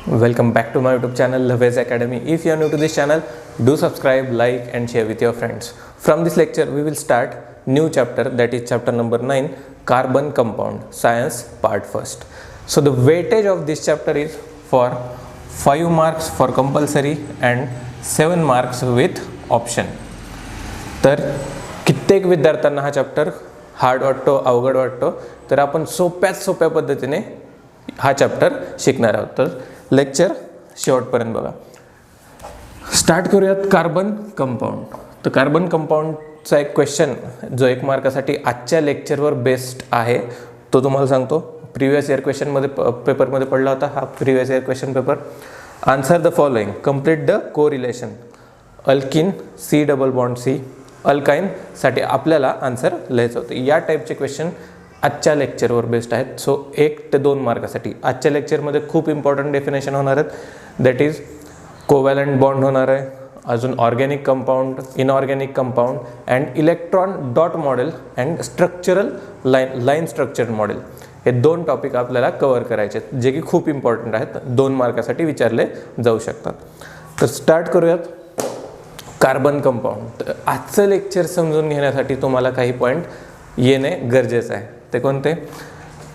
Welcome back to my YouTube channel Lavez Academy. If you are new to this channel, do subscribe, like and share with your friends. From this lecture we will start new chapter, that is chapter number 9, carbon compound, science part first. So the weightage of this chapter is for 5 marks for compulsory and 7 marks with option. तर कित्येक विद्यार्थ्यांना हा chapter hard वाटतो, अवघड वाटतो, तर आपण सोप्या पद्धतीने हा चॅप्टर शिकणार आहोत. तर लेक्चर शेवटपर्यंत बघा. स्टार्ट करूयात कार्बन कंपाऊंड. तर कार्बन कंपाऊंडचा एक क्वेश्चन जो 1 मार्कासाठी आजच्या लेक्चरवर बेस्ड आहे तो तुम्हाला सांगतो. प्रिव्हियस इयर क्वेश्चनमध्ये पेपरमध्ये पडला होता हा previous year question paper. Answer the following, complete the correlation. Alkene C double bond C, alkyne साठी आपल्याला आन्सर लिहायचं होतं. या टाईपचे क्वेश्चन आजच्या लेक्चरवर बेस्ड आहेत. सो 1 ते 2 मार्कासाठी आजच्या लेक्चरमध्ये खूप इम्पॉर्टंट डेफिनेशन होणार आहेत. दॅट इज कोव्हॅलंट बॉन्ड होणार आहे, अजून organic compound, inorganic compound and electron dot model and structural line structure model. हे 2 टॉपिक आपल्याला कव्हर करायचे आहेत जे की खूप इम्पॉर्टंट आहेत, 2 मार्कासाठी विचारले जाऊ शकतात. तर स्टार्ट करूयात कार्बन कंपाऊंड. तर आजचं लेक्चर समजून घेण्यासाठी तुम्हाला काही पॉईंट येणे गरजेचं आहे. ते कोणते?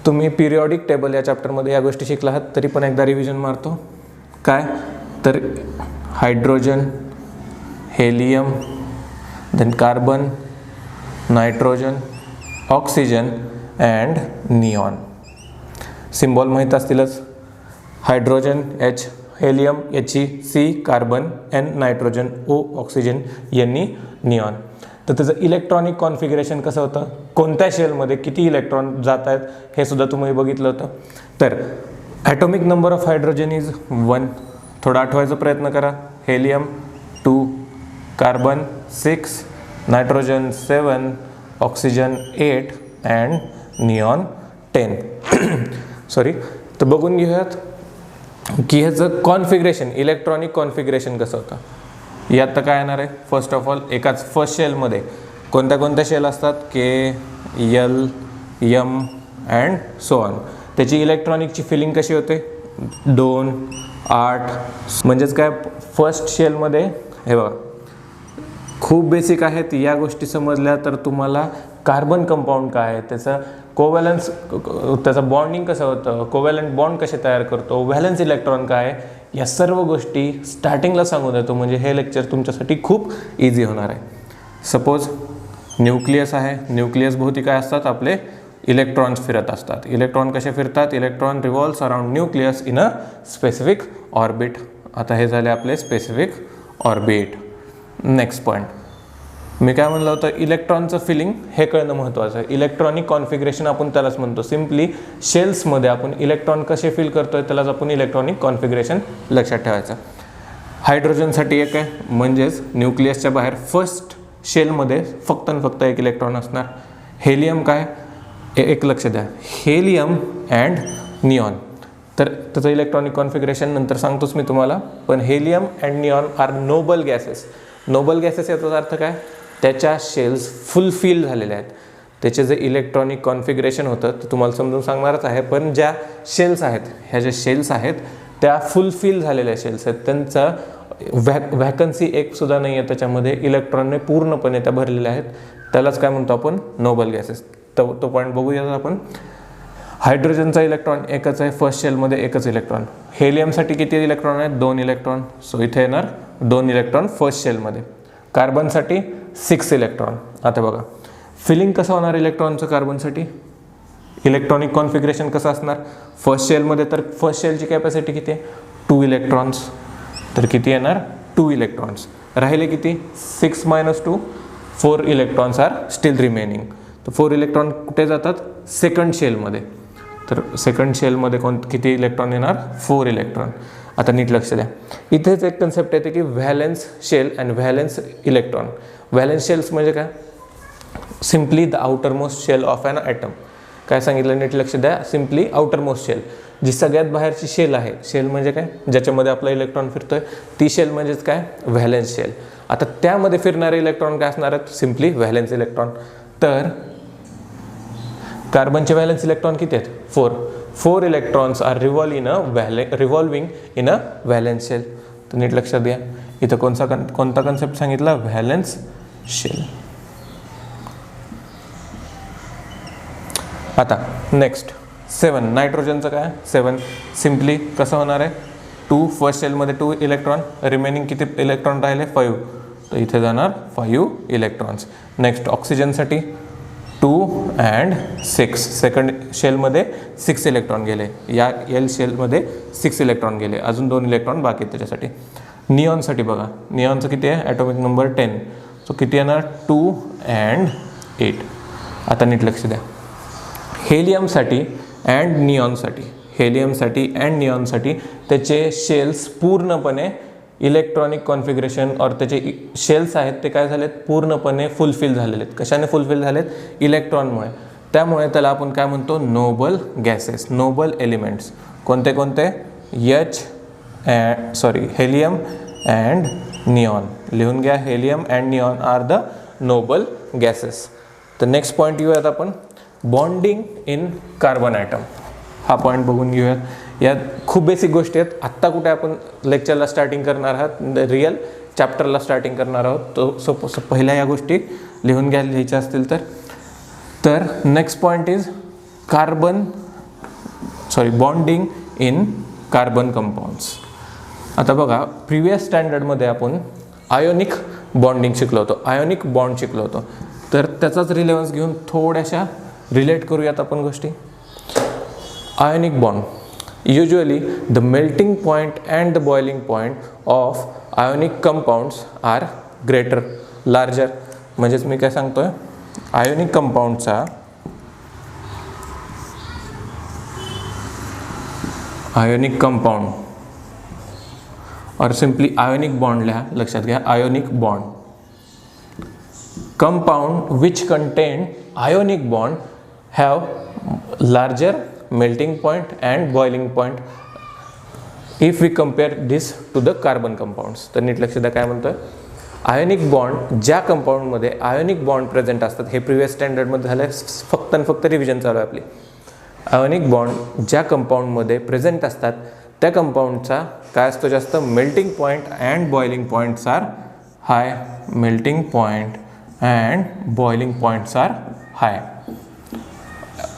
तुम्ही पिरियॉडिक टेबल या चॅप्टरमध्ये या गोष्टी शिकला आहात, तरी पण एकदा रिव्हिजन मारतो. काय तर hydrogen, helium, then carbon, nitrogen, oxygen and neon. Symbol माहीत असतीलच. Hydrogen H, helium He, C carbon, N nitrogen, O oxygen, N neon. तर त्याचं इलेक्ट्रॉनिक कॉन्फिगरेशन कसं होतं, कोणत्या शेलमध्ये किती इलेक्ट्रॉन जात आहेत हे सुद्धा तुम्ही बघितलं होतं. तर atomic number of hydrogen is 1. थोडा आठवायचा प्रयत्न करा. Helium 2, carbon 6, nitrogen 7, oxygen 8 and neon 10. Sorry. तर बघून घेऊयात की ह्याचं कॉन्फिगरेशन, इलेक्ट्रॉनिक कॉन्फिगरेशन कसं होतं. यात तर काय येणार आहे, फर्स्ट ऑफ ऑल एकाच फर्स्ट शेलमध्ये कोणत्या शेल असतात, के, L, M and so on. त्याची इलेक्ट्रॉनिकची फिलिंग कशी होते, 2, 8. म्हणजेच काय, फर्स्ट शेलमध्ये हे बघा खूप बेसिक आहेत या गोष्टी समजल्या तर तुम्हाला कार्बन कंपाऊंड काय आहे, त्याचं कोव्हॅलन्स, त्याचं बॉन्डिंग कसं होतं, कोव्हॅलंट बॉन्ड कसे तयार करतो, व्हॅलन्स इलेक्ट्रॉन काय आहे, या सर्व गोष्टी स्टार्टिंगला सांगून देतो. म्हणजे हे लेक्चर तुमच्यासाठी खूप इझी होणार आहे. सपोज न्यूक्लियस आहे, न्यूक्लियस भोवती काय असतात, आपले इलेक्ट्रॉन्स फिरत असतात. इलेक्ट्रॉन कसे फिरतात, electron revolves around nucleus in a specific orbit. आता हे झाले आपले स्पेसिफिक ऑर्बिट. नेक्स्ट पॉईंट मी काय म्हणलं होतं, इलेक्ट्रॉनचं फिलिंग हे कळणं महत्त्वाचं आहे. इलेक्ट्रॉनिक कॉन्फिगरेशन आपण त्यालाच म्हणतो. सिम्पली शेल्समध्ये आपण इलेक्ट्रॉन कसे फिल करतोय त्यालाच आपण इलेक्ट्रॉनिक कॉन्फिगरेशन लक्षात ठेवायचं. हायड्रोजनसाठी एक आहे, म्हणजेच न्यूक्लियसच्या बाहेर फर्स्ट शेलमध्ये फक्त आणि फक्त 1 इलेक्ट्रॉन असणार. हेलियम काय, एक लक्ष द्या, हेलियम अँड निऑन. तर त्याचं इलेक्ट्रॉनिक कॉन्फिगरेशन नंतर सांगतोच मी तुम्हाला. पण helium and neon are noble gases. Noble gases याचा अर्थ काय, त्याच्या शेल्स फुलफिल झालेल्या आहेत. त्याचे जे इलेक्ट्रॉनिक कॉन्फिगरेशन होतं ते तुम्हाला समजून सांगणारच आहे. पण ज्या शेल्स आहेत, ह्या ज्या शेल्स आहेत त्या फुलफिल झालेल्या शेल्स आहेत. त्यांचा व्हॅकन्सी एक सुद्धा नाही आहे त्याच्यामध्ये, इलेक्ट्रॉनने पूर्णपणे त्या भरलेल्या आहेत. त्यालाच काय म्हणतो आपण, नोबल गॅसेस. तो पॉईंट बघूया आपण. हायड्रोजनचा इलेक्ट्रॉन एकच आहे, फर्स्ट शेलमध्ये एकच इलेक्ट्रॉन. हेलियमसाठी किती इलेक्ट्रॉन आहेत, 2 इलेक्ट्रॉन. सो इथे येणार 2 इलेक्ट्रॉन फर्स्ट शेलमध्ये. कार्बनसाठी 6 इलेक्ट्रॉन. आता बघा फिलिंग कसं होणार इलेक्ट्रॉनचं कार्बनसाठी, इलेक्ट्रॉनिक कॉन्फिगरेशन कसं असणार. फर्स्ट शेलमध्ये तर फर्स्ट शेलची कॅपॅसिटी किती आहे, 2 इलेक्ट्रॉन्स. तर किती येणार, 2 इलेक्ट्रॉन्स. राहिले किती, 6 - 2, 4 इलेक्ट्रॉन्स आर स्टील रिमेनिंग. तर 4 इलेक्ट्रॉन कुठे जातात, सेकंड शेलमध्ये. तर सेकंड शेलमध्ये किती इलेक्ट्रॉन येणार, 4 इलेक्ट्रॉन. आता नीट लक्ष द्या, इथेच एक कन्सेप्ट येते की valence shell and valence electron. Valence shells म्हणजे काय, simply the outer most shell of an atom. काय सांगितलं, नीट लक्ष द्या. सिम्पली आउटर मोस्ट शेल, जी सगळ्यात बाहेरची शेल आहे. शेल म्हणजे काय, ज्याच्यामध्ये आपला इलेक्ट्रॉन फिरतोय, ती शेल म्हणजेच काय, व्हॅलन्स शेल. आता त्यामध्ये फिरणारे इलेक्ट्रॉन काय असणार आहेत, सिम्पली व्हॅलन्स इलेक्ट्रॉन. तर कार्बनचे व्हॅलन्स इलेक्ट्रॉन किती आहेत, 4. 4 electrons are revolving in a valence shell. तर नीट लक्षात घ्या, इथं कोणता कन्सेप्ट सांगितला, व्हॅलेन्स शेल. आता नेक्स्ट 7 नायट्रोजनचं काय, 7 सिम्पली कसं होणार आहे, 2 फर्स्ट शेलमध्ये 2 इलेक्ट्रॉन, रिमेनिंग किती इलेक्ट्रॉन राहिले 5, तर इथे जाणार 5 इलेक्ट्रॉन्स. नेक्स्ट ऑक्सिजनसाठी 2 and 6, सेकंड शेलमध्ये 6 इलेक्ट्रॉन गेले, या एल शेलमध्ये 6 इलेक्ट्रॉन गेले, अजून 2 इलेक्ट्रॉन बाकी आहेत त्याच्यासाठी. निऑनसाठी बघा, निऑनचं किती आहे, ॲटॉमिक नंबर 10, सो किती येणार 2 and 8. आता नीट लक्ष द्या, हेलियमसाठी अँड निऑनसाठी त्याचे शेल्स पूर्णपणे इलेक्ट्रॉनिक कॉन्फिगरेशन और त्याचे शेल्स आहेत ते काय झालेत, पूर्णपणे फुलफिल झालेले आहेत. कशाने फुलफिल झालेत, इलेक्ट्रॉनमुळे. त्यामुळे त्याला आपण काय म्हणतो, नोबल गॅसेस, नोबल एलिमेंट्स. कोणते कोणते, हेलियम अँड निऑन. लिहून घ्या, helium and neon are the noble gases. तर नेक्स्ट पॉईंट घेऊयात आपण, बॉन्डिंग इन कार्बन ॲटम. हा पॉईंट बघून घेऊयात. यात खूप बेसिक गोष्टी आहेत. आत्ता कुठे आपण लेक्चरला स्टार्टिंग करणार आहात, रिअल चॅप्टरला स्टार्टिंग करणार आहोत, तो पहिल्या या गोष्टी लिहून घ्यायच्या असतील तर next point is bonding in carbon compounds. आता बघा, प्रिव्हियस स्टँडर्डमध्ये आपण आयोनिक बॉन्डिंग शिकलो होतो, आयोनिक बॉन्ड शिकलो होतो. तर त्याचाच रिलेव्हन्स घेऊन थोड्याशा रिलेट करूयात आपण गोष्टी. Ionic bond, usually the melting point and the boiling point of ionic compounds are larger. म्हणजेच मी काय सांगतोय, आयोनिक कंपाऊंडचा आयोनिक कंपाऊंड और सिंपली आयोनिक बॉन्ड लिहा, लक्षात घ्या, ionic bond. Compound which contain ionic bond have larger melting point and boiling point if we compare this to the carbon compounds. तर नीट लक्ष द्या, काय म्हणतोय, आयोनिक बॉन्ड ज्या कंपाऊंडमध्ये आयोनिक बॉन्ड प्रेझेंट असतात, हे प्रिव्हियस स्टँडर्डमध्ये झालं, फक्त आणि फक्त रिव्हिजन चालू आहे आपली. आयोनिक बॉन्ड ज्या कंपाऊंडमध्ये प्रेझेंट असतात त्या कंपाऊंडचा काय असतो जास्त, melting point and boiling points are high. Melting point and boiling points are high.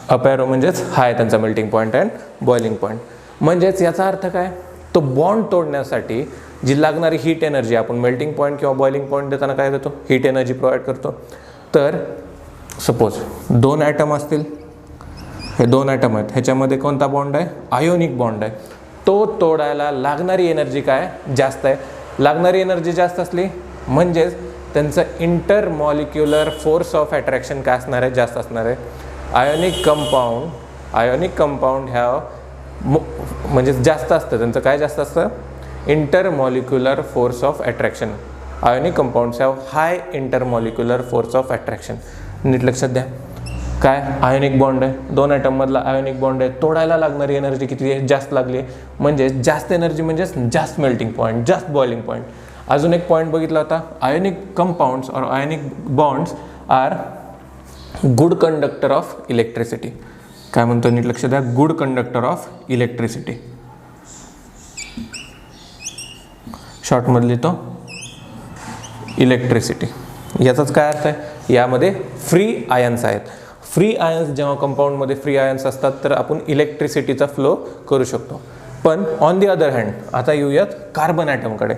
अपॅरो म्हणजेच हाय त्यांचा melting point and boiling point. म्हणजेच याचा अर्थ काय, तो बॉन्ड तोडण्यासाठी जी लागणारी हीट एनर्जी आपण मेल्टिंग पॉईंट किंवा बॉइलिंग पॉईंट देताना काय देतो, हीट एनर्जी प्रोव्हाइड करतो. तर सपोज 2 ॲटम असतील, हे 2 ॲटम आहेत, ह्याच्यामध्ये कोणता बॉन्ड आहे, आयोनिक बॉन्ड आहे. तो तोडायला लागणारी एनर्जी काय, जास्त आहे. लागणारी एनर्जी जास्त असली म्हणजेच त्यांचं इंटरमॉलिक्युलर फोर्स ऑफ अट्रॅक्शन काय असणार आहे, जास्त असणार आहे. आयोनिक कंपाऊंड हॅव म्हणजे जास्त असतं, त्यांचं काय जास्त असतं, intermolecular force of attraction. Ionic compounds have high intermolecular force of attraction. नीट लक्षात द्या, काय आयोनिक बॉन्ड आहे, 2 ॲटममधला आयोनिक बॉन्ड आहे, तोडायला लागणारी एनर्जी किती आहे, जास्त लागली आहे. म्हणजे जास्त एनर्जी म्हणजेच जास्त मेल्टिंग पॉईंट, जास्त बॉइलिंग पॉईंट. अजून एक पॉईंट बघितला होता, आयोनिक कंपाऊंड्स और ionic bonds are good conductor of electricity. काय म्हणतो, नीट लक्ष द्या, गुड कंडक्टर ऑफ इलेक्ट्रिसिटी. शॉर्टमधली तो इलेक्ट्रिसिटी. याचाच काय अर्थ आहे, यामध्ये फ्री आयन्स आहेत. फ्री आयन्स जेव्हा कंपाऊंडमध्ये फ्री आयन्स असतात तर आपण इलेक्ट्रिसिटीचा फ्लो करू शकतो. पण ऑन दी अदर हँड आता येऊयात कार्बन ॲटमकडे.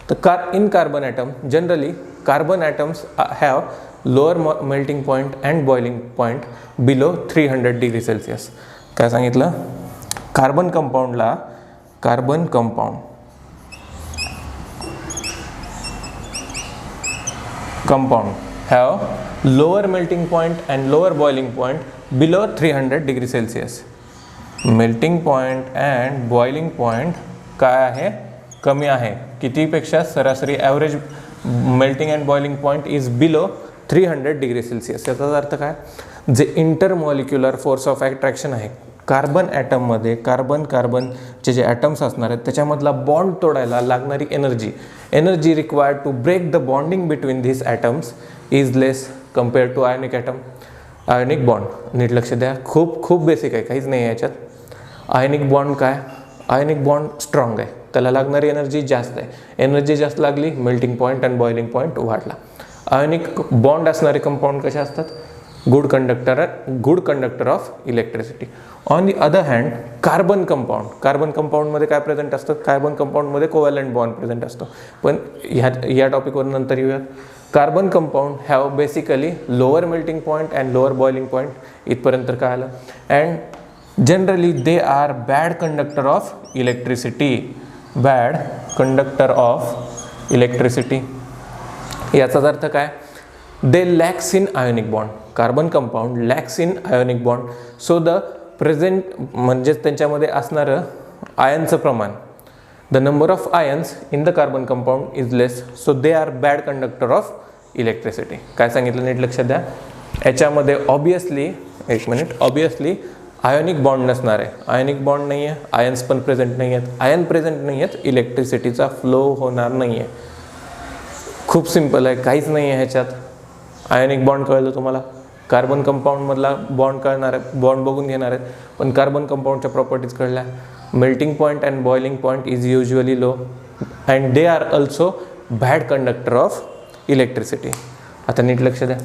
तर in carbon atom generally carbon atoms have lower melting point and boiling point below 300 degree Celsius. काय सांगितलं, carbon compound have lower melting point and lower boiling point below 300 degree Celsius. Melting point and boiling point काय आहे, कमी आहे. कितीपेक्षा सरासरी average melting and boiling point is below 300 degree Celsius. याचा अर्थ काय, जे इंटरमॉलिक्युलर फोर्स ऑफ अट्रॅक्शन आहे कार्बन ॲटममध्ये, कार्बनचे जे ॲटम्स असणार आहेत त्याच्यामधला बॉन्ड तोडायला लागणारी energy required to break the bonding between this atoms is less compare to ionic bond. नीट लक्ष द्या, खूप बेसिक आहे, काहीच नाही आहे याच्यात. आयनिक बॉन्ड काय, आयनिक बॉन्ड स्ट्रॉंग आहे, त्याला लागणारी एनर्जी जास्त आहे, एनर्जी जास्त लागली मेल्टिंग पॉईंट आणि बॉइलिंग पॉईंट वाढला. आयनिक बॉन्ड असणारे कंपाऊंड कसे असतात, good conductor of electricity. On the other hand carbon कंपाऊंडमध्ये काय प्रेझेंट असतं, कार्बन कंपाऊंडमध्ये कोव्हॅलंट बॉन्ड प्रेझेंट असतो. पण या टॉपिकवर नंतर येऊयात. Carbon compound have basically lower melting point and lower boiling point, इथपर्यंत काय आलं. And generally they are bad conductor of electricity, bad conductor of electricity. याचाच अर्थ काय, दे lakhs in ionic bond. Carbon compound lacks in ionic bond, so the present म्हणजेच त्यांच्यामध्ये असणारं आयनचं प्रमाण, the number of ions in the carbon compound is less, so they are bad conductor of electricity. काय सांगितलं नीट लक्षात द्या. याच्यामध्ये ऑब्वियसली आयोनिक बॉन्ड नसणार आहे, आयोनिक बॉन्ड नाही आहे, आयन्स पण प्रेझेंट नाही आहेत, आयन प्रेझेंट नाही आहेत, इलेक्ट्रिसिटीचा फ्लो होणार नाही आहे. खूप सिम्पल आहे, काहीच नाही आहे ह्याच्यात. आयोनिक बॉन्ड कळलं तुम्हाला, कार्बन कंपाऊंडमधला बॉन्ड कळणार आहे, बॉन्ड बघून घेणार आहेत, पण कार्बन कंपाऊंडच्या प्रॉपर्टीज कळल्या. Melting point and boiling point is usually low and they are also bad conductor of electricity. आता नीट लक्ष द्या.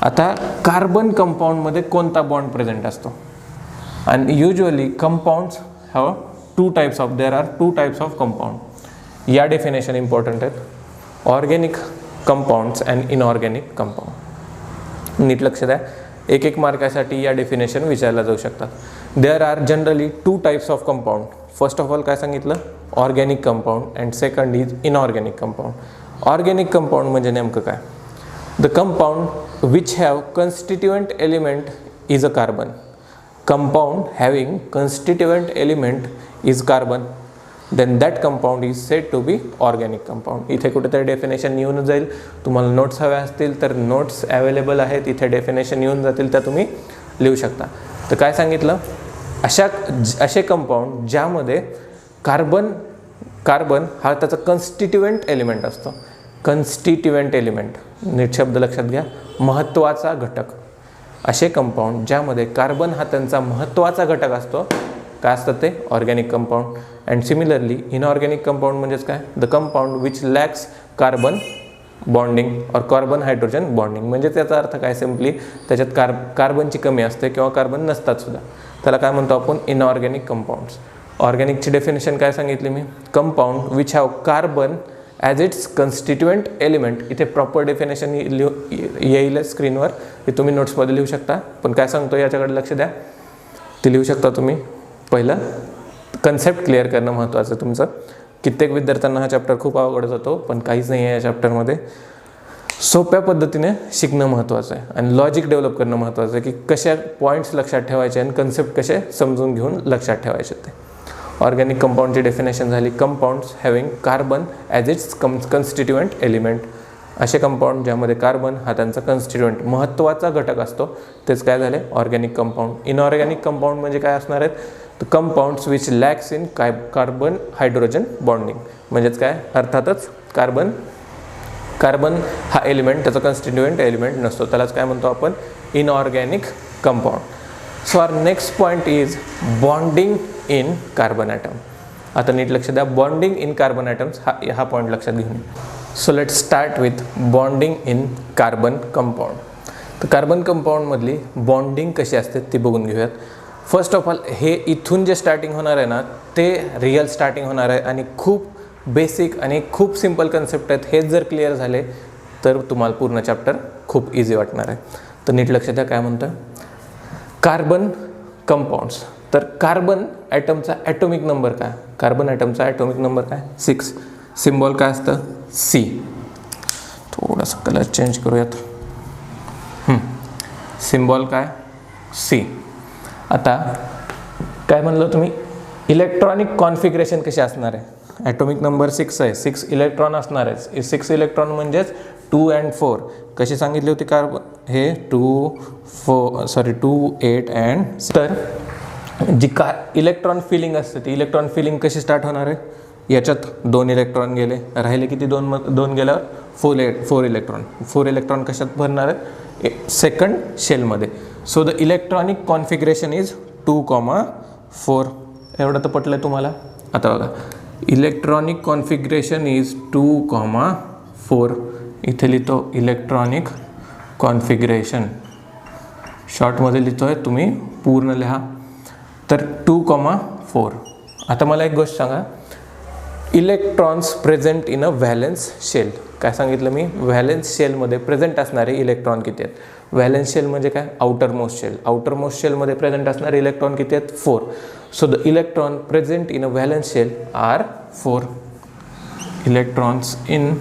आता कार्बन कंपाऊंडमध्ये कोणता बॉन्ड प्रेझेंट असतो, आणि usually compounds have there are two types of compound. या डेफिनेशन इम्पॉर्टंट आहेत, organic compounds and inorganic compound. नीट लक्ष द्या, एक मार्कासाठी या डेफिनेशन विचारला जाऊ शकतात. There are generally two types of compound. First of all काय सांगितलं, organic compound, and second is inorganic compound. Organic compound म्हणजे नेमकं काय, the compound which have constituent element is a carbon. Compound having constituent element is carbon, then that compound is said to be organic compound. इथे कुठेतरी definition येऊन जाईल, तुम्हाला notes हव्या असतील तर नोट्स अवेलेबल आहेत, इथे डेफिनेशन येऊन जातील, त्या तुम्ही लिहू शकता. तर काय सांगितलं, असे कंपाऊंड ज्यामध्ये कार्बन हा त्याचा कन्स्टिट्युएंट एलिमेंट असतो. कन्स्टिट्युएंट एलिमेंट, नीट शब्द लक्षात घ्या, महत्त्वाचा घटक. असे कंपाऊंड ज्यामध्ये कार्बन हा त्यांचा महत्त्वाचा घटक असतो, काय असतं ते, organic compound. And similarly inorganic compound म्हणजेच काय, the compound which lacks carbon bonding और कार्बन हायड्रोजन बॉन्डिंग. म्हणजे त्याचा अर्थ काय, सिम्पली त्याच्यात कार्बनची कमी असते किंवा कार्बन नसतात सुद्धा, त्याला काय म्हणतो आपण, इनऑर्गॅनिक कंपाऊंड्स. ऑर्गॅनिकची डेफिनेशन काय सांगितली मी, compound which have carbon as its constituent element. इथे प्रॉपर डेफिनेशन येईल स्क्रीनवर, हे तुम्ही नोट्समध्ये लिहू शकता. पण काय सांगतो याच्याकडे लक्ष द्या, ते लिहू शकता तुम्ही. पहिलं कन्सेप्ट क्लिअर करणं महत्त्वाचं तुमचं. कित्येक विद्यार्थ्यांना हा चॅप्टर खूप अवघड जातो, पण काहीच नाही आहे या चॅप्टरमध्ये. सोप्या पद्धतीने शिकणं महत्त्वाचं आहे आणि लॉजिक डेव्हलप करणं महत्त्वाचं आहे, की कशा पॉईंट्स लक्षात ठेवायचे आणि कन्सेप्ट कसे समजून घेऊन लक्षात ठेवायचे ते. ऑर्गॅनिक कंपाऊंडची डेफिनेशन झाली, compounds having carbon as its constituent element. असे कंपाऊंड ज्यामध्ये कार्बन हा त्यांचा कन्स्टिट्युएंट महत्त्वाचा घटक असतो, तेच काय झाले, ऑर्गॅनिक कंपाऊंड. इनऑर्गॅनिक कंपाऊंड म्हणजे काय असणार आहेत, the compounds which lacks in carbon hydrogen bonding. म्हणजेच काय, अर्थातच कार्बन हा एलिमेंट त्याचा कन्स्टिट्युएंट एलिमेंट नसतो, त्यालाच काय म्हणतो आपण, inorganic compound. So are next point is bonding in carbon atom. आता नीट लक्ष द्या, बॉन्डिंग इन कार्बन ॲटम्स हा पॉईंट लक्षात घेऊन. So let start with bonding in carbon compound. तर कार्बन कंपाऊंडमधली बॉन्डिंग कशी असते ती बघून घेऊयात. फर्स्ट ऑफ ऑल, हे इथून जे स्टार्टिंग होणार आहे ना, ते रिअल स्टार्टिंग होणार आहे आणि खूप बेसिक आणि खूप सिम्पल कन्सेप्ट आहेत. हे जर क्लिअर झाले तर तुम्हाला पूर्ण चॅप्टर खूप इझी वाटणार आहे. तर नीट लक्ष द्या, काय म्हणतं, कार्बन कंपाऊंड्स. तर कार्बन ॲटमचा ॲटॉमिक नंबर काय, कार्बन ॲटमचा ॲटॉमिक नंबर काय, 6. सिम्बॉल काय असतं, C. थोडासा कलर चेंज करूयात. सिम्बॉल काय, C. आता काय म्हणलं तुम्ही, इलेक्ट्रॉनिक कॉन्फिगरेशन कशी असणार आहे, ॲटॉमिक नंबर 6 आहे, 6 इलेक्ट्रॉन असणार आहे. 6 इलेक्ट्रॉन म्हणजेच 2 and 4. कशी सांगितली होती कार्बन, हे 2, 8 and. तर जी इलेक्ट्रॉन फिलिंग असते ती इलेक्ट्रॉन फिलिंग कशी स्टार्ट होणार आहे, याच्यात 2 इलेक्ट्रॉन गेले, राहिले किती, 2 गेल्यावर 4 इलेक्ट्रॉन. 4 इलेक्ट्रॉन कशात भरणार आहे, सेकंड शेलमध्ये. So the electronic configuration is 2, 4. एवढं तर पटलं तुम्हाला. आता बघा, इलेक्ट्रॉनिक कॉन्फिगरेशन इज 2,4. इथे लिहितो इलेक्ट्रॉनिक कॉन्फिगरेशन, शॉर्टमध्ये लिहितो आहे, तुम्ही पूर्ण लिहा. तर 2,4. आता मला एक गोष्ट सांगा, electrons present in a valence shell. काय सांगितलं मी? व्हॅलेन्स शेलमध्ये प्रेझेंट असणारे इलेक्ट्रॉन किती आहेत? व्हॅलेन्स शेल म्हणजे काय? Outer most shell. Outermost शेलमध्ये प्रेझेंट असणारे इलेक्ट्रॉन किती आहेत? 4. So the electron present in a valence shell are 4. Electrons in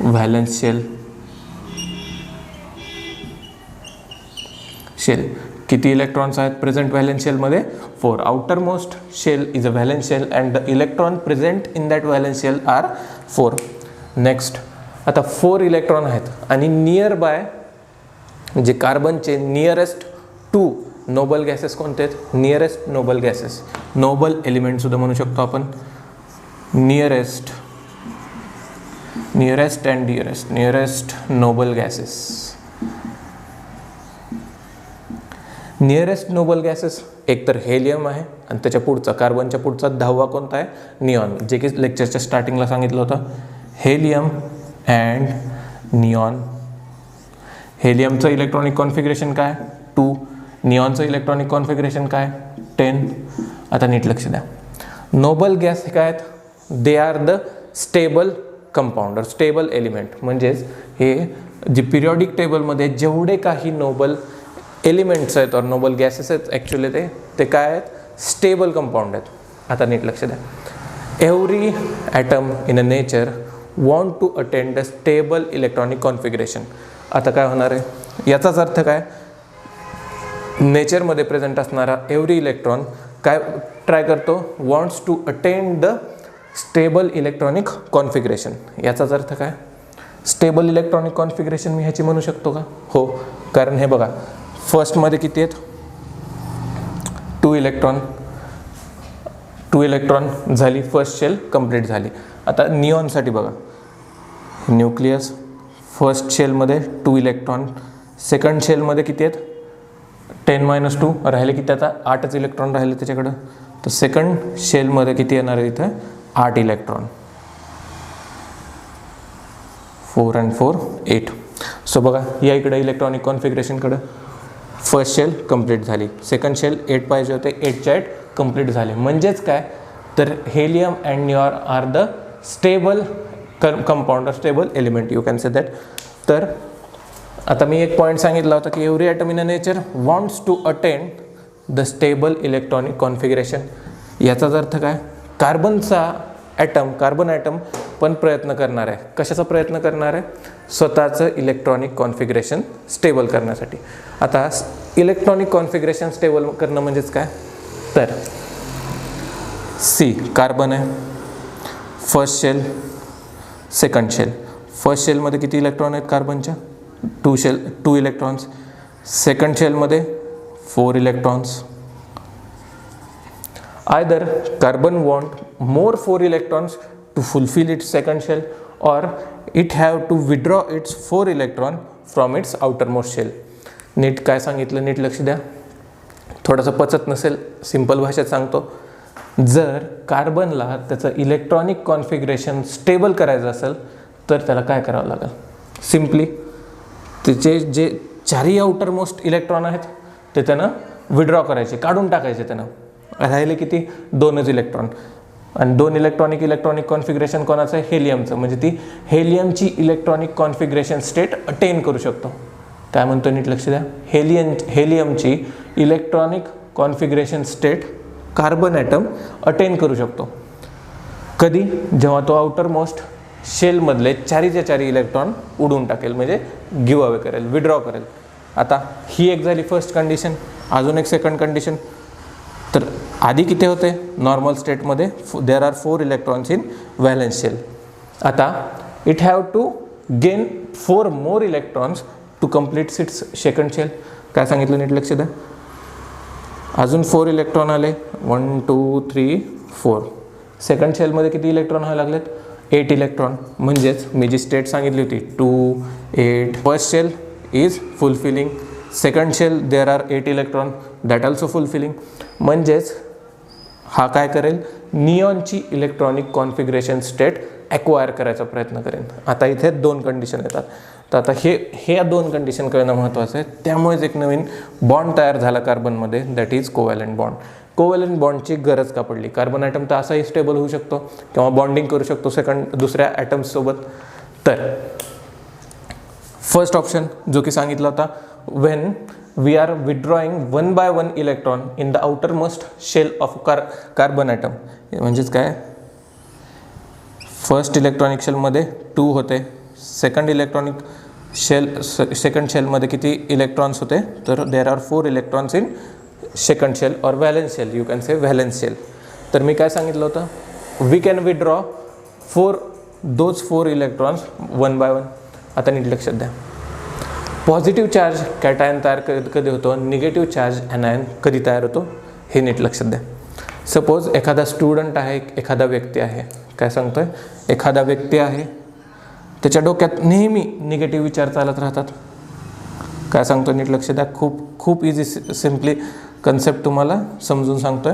valence shell किती इलेक्ट्रॉन्स आहेत प्रेझेंट व्हॅलेन्स शेलमध्ये? 4. Outer most shell is a valence shell and the electron present in that valence shell are 4. Next, आता 4 electron आहेत आणि near by J कार्बनचे nearest 2 Nobel gases कोणते आहेत? Nearest noble gases, noble element सुद्धा म्हणू शकतो आपण. Nearest and dearest, nearest noble gases. Nearest noble gases एक तर हेलियम आहे आणि त्याच्या पुढचा, कार्बनच्या पुढचा 10वा कोणता आहे? निऑन, जे की लेक्चरच्या स्टार्टिंगला सांगितलं होतं. Helium and neon. हेलियमचं इलेक्ट्रॉनिक कॉन्फिगरेशन काय? 2. निऑनचं इलेक्ट्रॉनिक कॉन्फिगरेशन काय? 10. आता नीट लक्ष द्या, नोबल गॅस काय आहेत? They are the stable compound और स्टेबल एलिमेंट. म्हणजेच हे जे पिरियॉडिक टेबलमध्ये जेवढे काही नोबल एलिमेंट्स आहेत और नोबल गॅसेस आहेत, ॲक्च्युली ते काय आहेत? स्टेबल कंपाऊंड आहेत. आता नीट लक्ष द्या, every atom in a nature want to attend the stable electronic configuration. आता काय होणार आहे? याचाच अर्थ काय? नेचरमध्ये प्रेझेंट असणारा एव्हरी इलेक्ट्रॉन काय ट्राय करतो? Wants to attend the stable electronic configuration. याचाच अर्थ काय? स्टेबल इलेक्ट्रॉनिक कॉन्फिगरेशन मी ह्याची म्हणू शकतो का? हो, कारण हे बघा, फर्स्टमध्ये किती आहेत? 2 इलेक्ट्रॉन झाली, फर्स्ट शेल कंप्लीट झाली. आता निऑनसाठी बघा, न्यूक्लियस, फर्स्ट शेलमध्ये 2 इलेक्ट्रॉन, सेकंड शेलमध्ये किती आहेत? 10 - 2 राहिले, किती आता? 8च इलेक्ट्रॉन राहिले त्याच्याकडं. तर सेकंड शेलमध्ये किती येणार आहे? इथं 8 इलेक्ट्रॉन. 4 and 4 8. सो बघा, या इकडे इलेक्ट्रॉनिक कॉन्फिगरेशनकडं फर्स्ट शेल कंप्लीट झाली, सेकंड शेल 8 पाहिजे होते, 8च्या 8 कंप्लीट झाले. म्हणजेच काय? तर helium and neon are the stable compound और stable element, you can say that. तर आता मी एक पॉईंट सांगितला होता की every atom in a nature wants to attend the stable electronic configuration. याचाच अर्थ काय? कार्बन ॲटम पण प्रयत्न करणार आहे. कशाचा प्रयत्न करणार आहे? स्वतःचं इलेक्ट्रॉनिक कॉन्फिगरेशन स्टेबल करण्यासाठी. आता इलेक्ट्रॉनिक कॉन्फिगरेशन स्टेबल करणं म्हणजेच काय? तर कार्बन आहे, first shell, second shell. First शेलमध्ये किती इलेक्ट्रॉन आहेत कार्बनच्या? 2 इलेक्ट्रॉन्स. सेकंड शेलमध्ये 4 electrons. Either carbon want more 4 electrons to fulfill its second shell, or it have to withdraw its 4 electron from its outermost shell. नीट काय सांगितलं? नीट लक्ष द्या, थोडंसं पचत नसेल, सिंपल भाषेत सांगतो. जर कार्बनला त्याचं इलेक्ट्रॉनिक कॉन्फिगरेशन स्टेबल करायचं असेल तर त्याला काय करावं लागेल? सिम्पली त्याचे जे 4 आउटरमोस्ट इलेक्ट्रॉन आहेत ते त्यानं विड्रॉ करायचे, काढून टाकायचे. त्यानं राहिले किती? 2च इलेक्ट्रॉन. आणि 2 इलेक्ट्रॉनिक कॉन्फिगरेशन कोणाचं आहे? हेलियमचं. म्हणजे ती हेलियमची इलेक्ट्रॉनिक कॉन्फिगरेशन स्टेट अटेन करू शकतो. काय म्हणतो? नीट लक्ष द्या, हेलियमची electronic configuration state carbon atom attain करू शकतो. कधी? जेव्हा तो आउटर मोस्ट शेलमधले 4च्या 4 इलेक्ट्रॉन उडून टाकेल, म्हणजे गिव्ह अवे करेल, विड्रॉ करेल. आता ही एक झाली फर्स्ट कंडिशन. अजून एक सेकंड कंडिशन. तर आधी किती होते? नॉर्मल स्टेटमध्ये there are 4 electrons in valence shell. आता it have to gain 4 more electrons to complete its second shell. काय सांगितलं? नीट लक्ष द्या, अजून 4 इलेक्ट्रॉन आले, 1 2 3 4. सेकंड शेलमध्ये किती इलेक्ट्रॉन व्हायला लागलेत? 8 इलेक्ट्रॉन. म्हणजेच मी जी स्टेट सांगितली होती 2 8, first shell is fulfilling, second shell there are 8 electron, that also fulfilling. म्हणजेच हा काय करेल, निऑनची इलेक्ट्रॉनिक कॉन्फिगरेशन स्टेट ॲक्वायर करायचा प्रयत्न करेन. आता इथे 2 कंडिशन येतात. तर आता हे 2 कंडिशन कळणं महत्त्वाचं आहे. त्यामुळेच एक नवीन बॉन्ड तयार झाला कार्बनमध्ये, that is covalent bond. Covalent बॉन्डची गरज का पडली? कार्बन ॲटम तर असाही स्टेबल होऊ शकतो किंवा बॉन्डिंग करू शकतो दुसऱ्या ॲटम्ससोबत. तर फर्स्ट ऑप्शन जो की सांगितला होता, when we are withdrawing 1 by 1 electron in the outer most shell of carbon atom. म्हणजेच काय, फर्स्ट इलेक्ट्रॉनिक शेलमध्ये 2 होते, सेकंड शेलमध्ये किती इलेक्ट्रॉन्स होते, तर there are 4 electrons in second shell or valence shell, you can say valence shell. तर मी काय सांगितलं होतं, we can withdraw 4 electrons 1 by 1. आता नीट लक्षात द्या, पॉझिटिव्ह चार्ज कॅटायन तयार कधी होतो, निगेटिव्ह चार्ज ॲनायन कधी तयार होतो, हे नीट लक्षात द्या. सपोज एखादा स्टुडंट आहे, एखादा व्यक्ती आहे, काय सांगतोय, एखादा व्यक्ती आहे, त्याच्या डोक्यात नेहमी निगेटिव्ह विचार चालत राहतात. काय सांगतो नीट लक्ष द्या, खूप इझी सिम्पली कन्सेप्ट तुम्हाला समजून सांगतोय.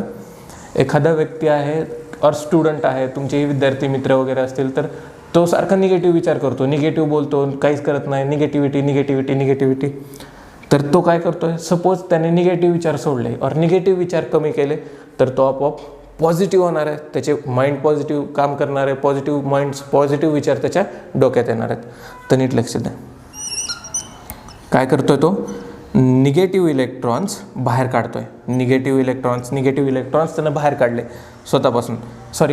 एखादा व्यक्ती आहे और स्टुडंट आहे, तुमचे विद्यार्थी मित्र वगैरे असतील, तर तो सारखा निगेटिव्ह विचार करतो, निगेटिव्ह बोलतो, काहीच करत नाही, निगेटिव्हिटी. तर तो काय करतोय, सपोज त्याने निगेटिव्ह विचार सोडले और निगेटिव्ह विचार कमी केले, तर तो आपोआप पॉझिटिव्ह होणार आहे, त्याचे माइंड पॉझिटिव्ह काम करणार आहे, पॉझिटिव्ह विचार त्याच्या डोक्यात येणार आहेत. तर नीट लक्ष द्या, काय करतोय तो, निगेटिव्ह इलेक्ट्रॉन्स बाहेर काढतोय. निगेटिव्ह इलेक्ट्रॉन्स त्यानं बाहेर काढले स्वतःपासून,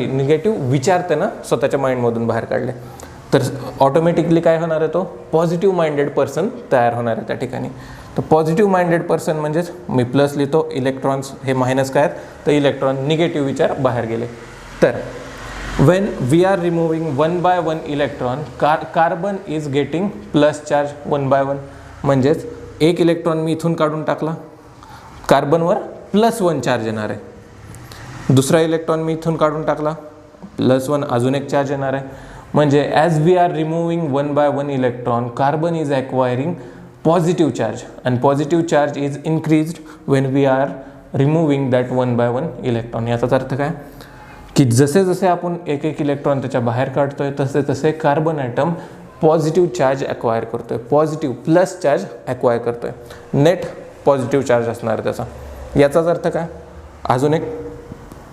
निगेटिव्ह विचार त्यानं स्वतःच्या माइंडमधून बाहेर काढले. तर ऑटोमॅटिकली काय होणार आहे, तो पॉझिटिव्ह माइंडेड पर्सन तयार होणार आहे त्या ठिकाणी. तर पॉझिटिव्ह माइंडेड पर्सन म्हणजेच मी प्लस लिहितो, इलेक्ट्रॉन्स हे मायनस काय आहेत, तर इलेक्ट्रॉन निगेटिव्ह विचार बाहेर गेले. तर when we are removing 1 by 1 electron, carbon is getting plus charge 1 by 1. म्हणजेच एक इलेक्ट्रॉन मी इथून काढून टाकला, कार्बनवर +1 चार्ज येणार आहे. दुसरा इलेक्ट्रॉन मी इथून काढून टाकला, +1 अजून एक चार्ज येणार आहे. म्हणजे as we are removing 1 by 1 electron, carbon is acquiring positive charge, and positive charge is increased when we are removing that 1 by 1 electron. याचाच अर्थ काय, की जसे जसे आपण एक इलेक्ट्रॉन त्याच्या बाहेर काढतोय, तसे तसे carbon atom positive charge acquire करतोय, पॉझिटिव्ह प्लस चार्ज ॲक्वायर करतोय, नेट पॉझिटिव्ह चार्ज असणार आहे त्याचा. याचाच अर्थ काय, अजून एक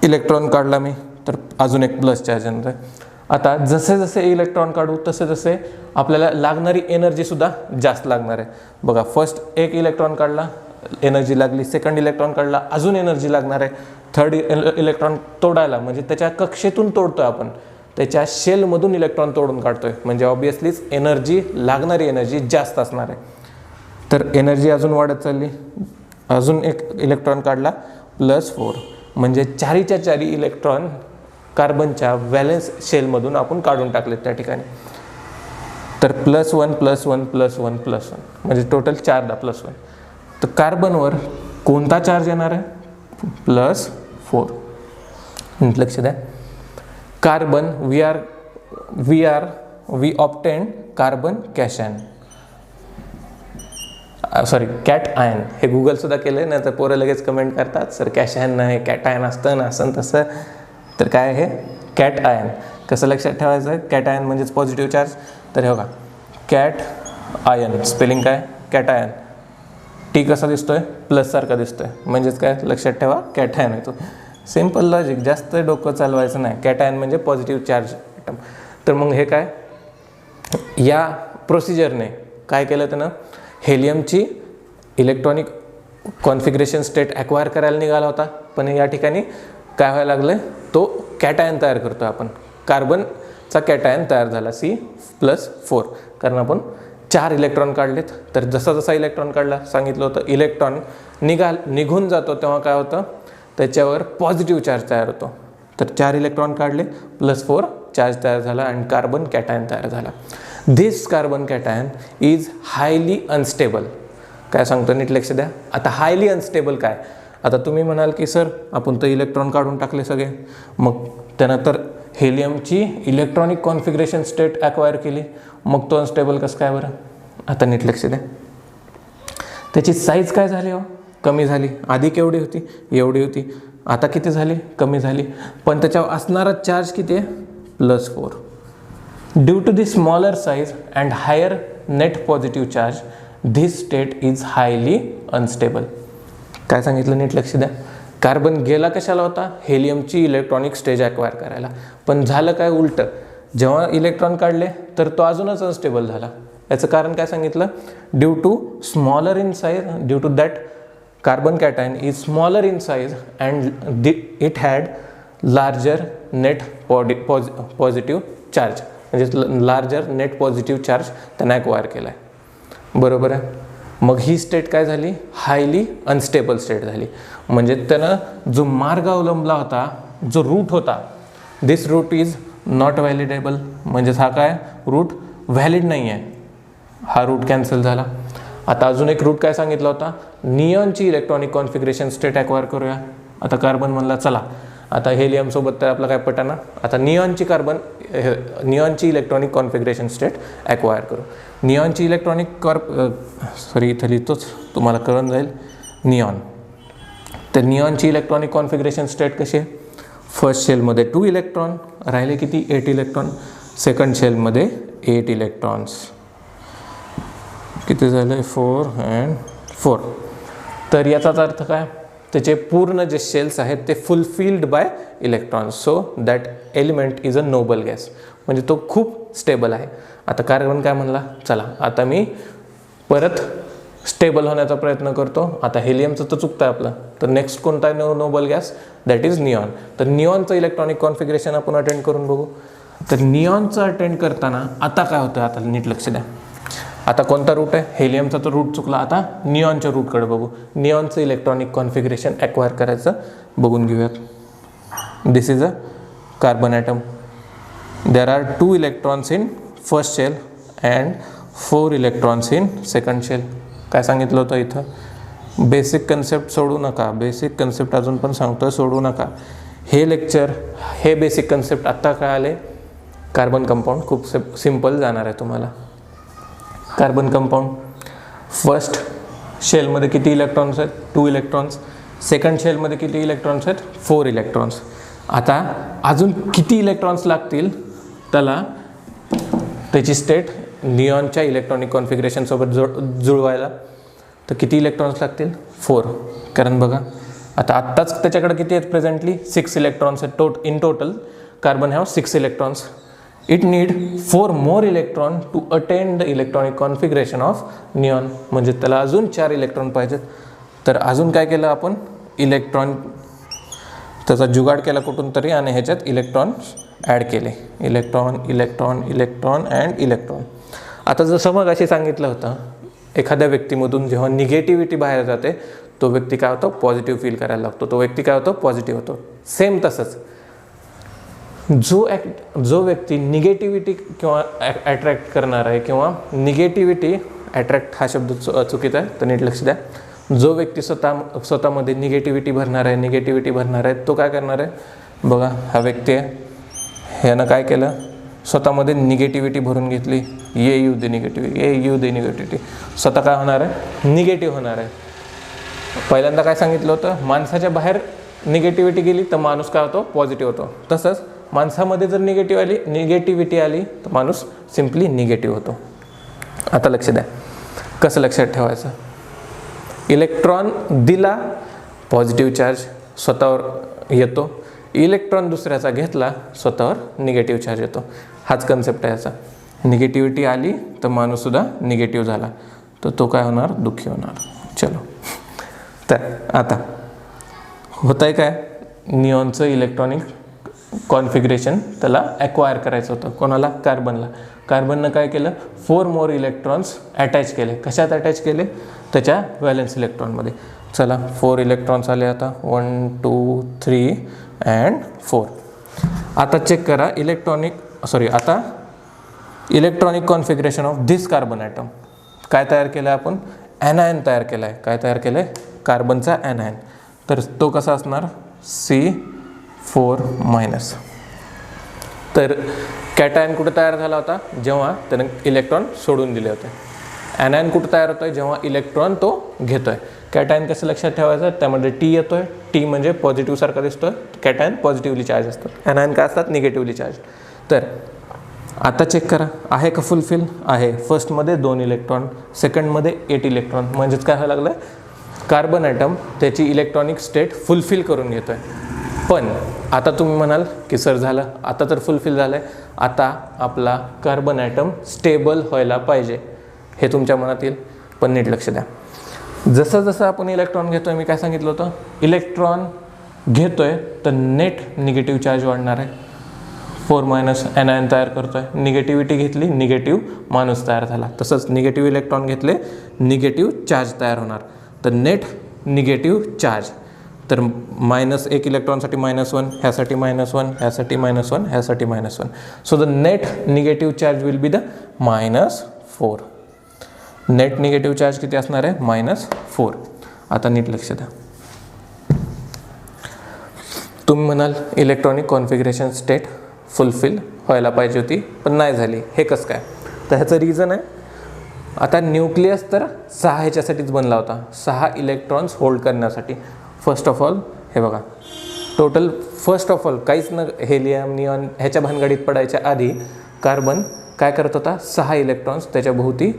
इलेक्ट्रॉन काढला मी, तर अजून एक प्लस चार्ज येणार आहे. आता जसे जसे इलेक्ट्रॉन काढू तसे तसे आपल्याला लागणारी एनर्जीसुद्धा जास्त लागणार आहे. बघा, फर्स्ट एक इलेक्ट्रॉन काढला, एनर्जी लागली, सेकंड इलेक्ट्रॉन काढला, अजून एनर्जी लागणार आहे, थर्ड इलेक्ट्रॉन तोडायला, म्हणजे त्याच्या कक्षेतून तोडतोय आपण, त्याच्या शेलमधून इलेक्ट्रॉन तोडून काढतोय, म्हणजे ऑब्वियसलीच लागणारी एनर्जी जास्त असणार आहे. तर एनर्जी अजून वाढत चालली, अजून एक इलेक्ट्रॉन काढला, +4, म्हणजे 4च्या 4 इलेक्ट्रॉन कार्बनच्या व्हॅलेन्स शेलमधून आपण काढून टाकलेत त्या ठिकाणी. तर +1 म्हणजे टोटल 4दा +1. तर कार्बनवर कोणता चार्ज येणार आहे, +4. लक्ष द्या, carbon we obtain carbon cation, cation. हे गुगलसुद्धा केलं नाही तर पोरं लगेच कमेंट करतात, सर कॅशन नाही, कॅटआयन असतं ना, असं तसं. तर काय आहे, कॅटआयन. कसं लक्षात ठेवायचं आहे, कॅटआयन म्हणजेच पॉझिटिव्ह चार्ज. तर हे बघा, कॅट आयन स्पेलिंग काय, कॅटआयन. टी कसा दिसतोय, प्लस सारखा दिसतोय, म्हणजेच काय, लक्षात ठेवा, कॅटआयन येतो. सिम्पल लॉजिक, जास्त डोकं चालवायचं नाही. कॅटआयन म्हणजे पॉझिटिव्ह चार्ज ॲटम. तर मग हे काय, या प्रोसिजरने काय केलं त्यानं, हेलियमची इलेक्ट्रॉनिक कॉन्फिगरेशन स्टेट ॲक्वायर करायला निघाला होता, पण या ठिकाणी काय व्हायला लागलं, तो कॅटआयन तयार करतो आपण. कार्बनचा कॅटआयन तयार झाला C+4, कारण आपण 4 इलेक्ट्रॉन काढलेत. तर जसा जसा इलेक्ट्रॉन काढला, सांगितलं होतं इलेक्ट्रॉन निघून जातो तेव्हा काय होतं, त्याच्यावर पॉझिटिव्ह चार्ज तयार होतो. तर 4 इलेक्ट्रॉन काढले, +4 चार्ज तयार झाला आणि कार्बन कॅटआयन तयार झाला. This carbon cation is highly unstable. काय सांगतो नीट लक्ष द्या. आता हायली अनस्टेबल काय, आता तुम्ही म्हणाल की सर आपण तर इलेक्ट्रॉन काढून टाकले सगळे, मग त्यानंतर हेलियमची इलेक्ट्रॉनिक कॉन्फिगरेशन स्टेट ॲक्वायर केली, मग तो अनस्टेबल कसं काय बरं. आता नीट लक्ष द्या, त्याची साईज काय झाली हो, कमी झाली. आधी केवढी होती, एवढी होती, आता किती झाली? कमी झाली. पण त्याच्यावर असणारा चार्ज किती आहे? +4. Due to the smaller size and higher net positive charge this state is highly unstable. काय सांगितलं? नीट लक्ष द्या. कार्बन गेला कशाला होता? हेलियमची इलेक्ट्रॉनिक स्टेज ॲक्वायर करायला. पण झालं काय? उलटं. जेव्हा इलेक्ट्रॉन काढले तर तो अजूनच अनस्टेबल झाला. याचं कारण काय सांगितलं? Due to smaller in size, due to that carbon cation is smaller in size and it had larger net positive charge, म्हणजे लार्जर नेट पॉझिटिव्ह चार्ज त्यानं ॲक्वायर केला आहे. बरोबर आहे. मग ही स्टेट काय झाली? हायली अनस्टेबल स्टेट झाली. म्हणजे त्यानं जो मार्ग अवलंबला होता, जो रूट होता, दिस रूट इज नॉट व्हॅलिडेबल. म्हणजेच हा काय? रूट व्हॅलिड नाही आहे. हा रूट कॅन्सल झाला. आता अजून एक रूट काय सांगितला होता? निऑनची इलेक्ट्रॉनिक कॉन्फिगरेशन स्टेट ॲक्वायर करूया. आता कार्बन म्हणला चला, आता हेलियमसोबत तर आपलं काय पटाना, आता निऑनची इलेक्ट्रॉनिक कॉन्फिगरेशन स्टेट ॲक्वायर करू. निऑनची इलेक्ट्रॉनिक इथं लिहितोच, तुम्हाला कळून जाईल. निऑन, तर निऑनची इलेक्ट्रॉनिक कॉन्फिगरेशन स्टेट कशी आहे? फर्स्ट शेलमध्ये 2 इलेक्ट्रॉन राहिले, किती? 8 इलेक्ट्रॉन. सेकंड शेलमध्ये 8 इलेक्ट्रॉन्स, किती झाले? 4 and 4. तर याचाच अर्थ काय? त्याचे पूर्ण जे शेल्स आहेत ते fulfilled by electrons, so that element is a Nobel gas. म्हणजे तो खूप स्टेबल आहे. आता कार्बन काय म्हणला? चला आता मी परत स्टेबल होण्याचा प्रयत्न करतो. आता हेलियमचं तर चुकतं आपलं, तर नेक्स्ट कोणता आहे noble gas? That is neon. तर निऑनचं इलेक्ट्रॉनिक कॉन्फिगरेशन आपण अटेंड करून बघू. तर निऑनचं अटेंड करताना आता काय होतं? आता नीट लक्ष द्या. आता कोणता रूट आहे? हेलियमचा तर रूट चुकला. आता निऑनच्या रूटकडे बघू. निऑनचं इलेक्ट्रॉनिक कॉन्फिगरेशन ॲक्वायर करायचं बघून घेऊयात. This is a carbon atom. There are 2 electrons in first shell and 4 electrons in second shell. काय सांगितलं होतं इथं? बेसिक कन्सेप्ट सोडू नका. बेसिक कन्सेप्ट अजून पण सांगतोय, सोडू नका. हे लेक्चर, हे बेसिक कन्सेप्ट आत्ता काय आले? कार्बन कंपाऊंड खूप सिम्पल जाणार आहे तुम्हाला. कार्बन कंपाऊंड फर्स्ट शेलमध्ये किती इलेक्ट्रॉन्स आहेत? 2 इलेक्ट्रॉन्स. सेकंड शेलमध्ये किती इलेक्ट्रॉन्स आहेत? 4 इलेक्ट्रॉन्स. आता अजून किती इलेक्ट्रॉन्स लागतील त्याला त्याची स्टेट निऑनच्या इलेक्ट्रॉनिक कॉन्फिगरेशनसोबत जुळवायला? तर किती इलेक्ट्रॉन्स लागतील? 4. कारण बघा आता आत्ताच त्याच्याकडे किती आहेत? प्रेझेंटली 6 इलेक्ट्रॉन्स आहेत. In total carbon have 6 electrons. It need 4 more electron to attain the electronic configuration of neon. म्हणजे त्याला अजून 4 इलेक्ट्रॉन पाहिजेत. तर अजून काय केलं आपण? इलेक्ट्रॉन त्याचा जुगाड केला कुठून तरी आणि ह्याच्यात इलेक्ट्रॉन्स ॲड केले. Electron electron electron and electron. आता जसं मग अशी सांगितलं होतं, एखाद्या व्यक्तीमधून जेव्हा निगेटिव्हिटी बाहेर जाते तो व्यक्ती काय होतो? पॉझिटिव्ह फील करायला लागतो. तो व्यक्ती काय होतो? पॉझिटिव्ह होतो. सेम तसंच जो व्यक्ती निगेटिव्हिटी किंवा ॲट्रॅक्ट करणार आहे, किंवा निगेटिव्हिटी ॲट्रॅक्ट हा शब्द चुकीचा आहे, तर नीट लक्ष द्या. जो व्यक्ती स्वतःमध्ये निगेटिव्हिटी भरणार आहे तो काय करणार आहे? बघा हा व्यक्ती आहे, ह्यानं काय केलं? स्वतःमध्ये निगेटिव्हिटी भरून घेतली. ये यू दे निगेटिव्हिटी. स्वतः काय होणार आहे? निगेटिव्ह होणार आहे. पहिल्यांदा काय सांगितलं होतं? माणसाच्या बाहेर निगेटिव्हिटी गेली तर माणूस काय होतो? पॉझिटिव्ह होतो. तसंच माणसामध्ये जर निगेटिव्हिटी आली तर माणूस सिम्पली निगेटिव्ह होतो. आता लक्ष द्या, कसं लक्षात ठेवायचं? इलेक्ट्रॉन दिला, पॉझिटिव्ह चार्ज स्वतःवर येतो. इलेक्ट्रॉन दुसऱ्याचा घेतला, स्वतःवर निगेटिव्ह चार्ज येतो. हाच कन्सेप्ट आहे याचा. निगेटिव्हिटी आली तर माणूससुद्धा निगेटिव्ह झाला तर तो काय होणार? दुःखी होणार. चलो, तर आता होत आहे काय? निऑनचं इलेक्ट्रॉनिक कॉन्फिगरेशन त्याला ॲक्वायर करायचं होतं. कोणाला? कार्बनला. कार्बननं काय केलं? 4 मोर इलेक्ट्रॉन्स अटॅच केले. कशात अटॅच केले? त्याच्या व्हॅलेन्स इलेक्ट्रॉनमध्ये. चला 4 इलेक्ट्रॉन्स आले. आता 1 2 3 अँड 4. आता चेक करा आता electronic configuration of this carbon atom. काय तयार केलं आपण? ॲनायन तयार केला आहे. काय तयार केलं आहे? कार्बनचा ॲनायन. तर तो कसा असणार? C4-. तर कॅटायन कुठे तयार झाला होता? जेव्हा त्यानं इलेक्ट्रॉन सोडून दिले होते. ॲनायन कुठं तयार होतो आहे, जेव्हा इलेक्ट्रॉन तो घेतो आहे. कॅटायन कसं लक्षात ठेवायचं, त्यामध्ये टी येतो आहे, टी म्हणजे पॉझिटिव्ह सारखा दिसतो आहे, कॅटायन पॉझिटिव्हली चार्ज असतात, ॲनायन काय असतात निगेटिव्हली चार्ज. तर आता चेक करा आहे का फुलफिल आहे. फर्स्टमध्ये 2 इलेक्ट्रॉन, सेकंडमध्ये 8 इलेक्ट्रॉन, म्हणजेच काय व्हायला लागलं, कार्बन ॲटम त्याची इलेक्ट्रॉनिक स्टेट फुलफिल करून घेतो आहे. पण आता तुम्ही म्हणाल की सर झालं, आता तर फुलफिल झालं आहे, आता आपला कार्बन ॲटम स्टेबल व्हायला पाहिजे, हे तुमच्या मनात येईल. पण नीट लक्ष द्या, जसं जसं आपण इलेक्ट्रॉन घेतो आहे, मी काय सांगितलं होतं, इलेक्ट्रॉन घेतो आहे तर नेट निगेटिव्ह चार्ज वाढणार आहे, 4- ॲनायन तयार करतो आहे. निगेटिव्हिटी घेतली, निगेटिव्ह माणूस तयार झाला. तसंच निगेटिव्ह इलेक्ट्रॉन घेतले, निगेटिव्ह चार्ज तयार होणार, तर नेट निगेटिव्ह चार्ज. तर -1 इलेक्ट्रॉनसाठी -1, ह्यासाठी -1, ह्यासाठी -1, ह्यासाठी -1. So the net negative charge will be the -4. Net negative charge किती असणार आहे, -4. आता नीट लक्ष द्या. तुम्ही म्हणाल इलेक्ट्रॉनिक कॉन्फिगरेशन स्टेट फुलफिल व्हायला पाहिजे होती पण नाही झाली, हे कसं काय. तर ह्याचं रिझन आहे, आता न्यूक्लियस तर 6 ह्याच्यासाठीच बनला होता, 6 इलेक्ट्रॉन्स होल्ड करण्यासाठी. फर्स्ट ऑफ ऑल हे बघा, टोटल फर्स्ट ऑफ ऑल काहीच न हेलियम निऑन ह्याच्या भानगडीत पडायच्या आधी कार्बन काय करत होता, 6 इलेक्ट्रॉन्स त्याच्या भोवती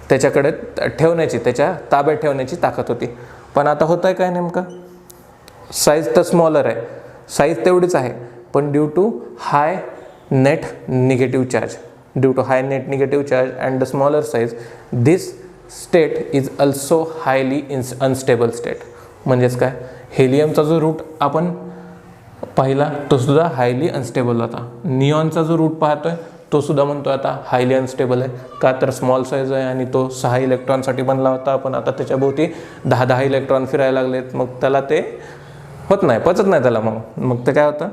त्याच्याकडे ठेवण्याची, त्याच्या ताब्यात ठेवण्याची ताकद होती. पण आता होत आहे काय नेमकं, साईज तर स्मॉलर आहे, साईज तेवढीच आहे, पण due to high net negative charge, due to high net negative charge and the smaller size, this state is also highly unstable state. म्हणजेच काय, हेलियमचा जो रूट आपण पाहिला तो सुद्धा हायली अनस्टेबल होता, निऑनचा जो रूट पाहतोय तो सुद्धा म्हणतो आता हायली अनस्टेबल आहे. का तर स्मॉल साईज आहे आणि तो 6 इलेक्ट्रॉनसाठी बनला होता, पण आता त्याच्याभोवती 10 इलेक्ट्रॉन फिरायला लागलेत, मग त्याला ते होत नाही, पचत नाही त्याला. मग ते काय होतं,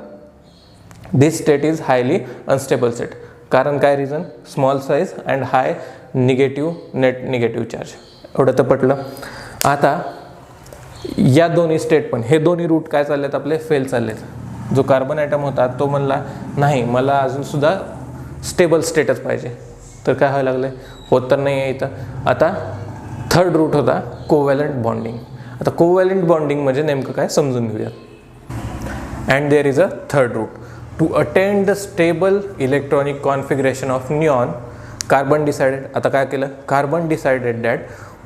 this state is highly unstable state. कारण काय reason, small size and high negative net negative charge. एवढं तर पटलं. आता या दोन्ही स्टेट पण, हे दोन्ही रूट काय चाललेत आपले, फेल चाललेत. जो कार्बन ॲटम होता तो म्हणला नाही, मला अजूनसुद्धा स्टेबल स्टेटच पाहिजे. तर काय व्हायला लागलं, होत तर नाही आहे इथं. आता थर्ड रूट होता कोव्हॅलंट बॉन्डिंग. आता कोव्हॅलंट बॉन्डिंग म्हणजे नेमकं काय समजून घेऊया. And there is a third route to attend the stable electronic configuration of neon. Carbon decided, आता काय केलं, carbon decided that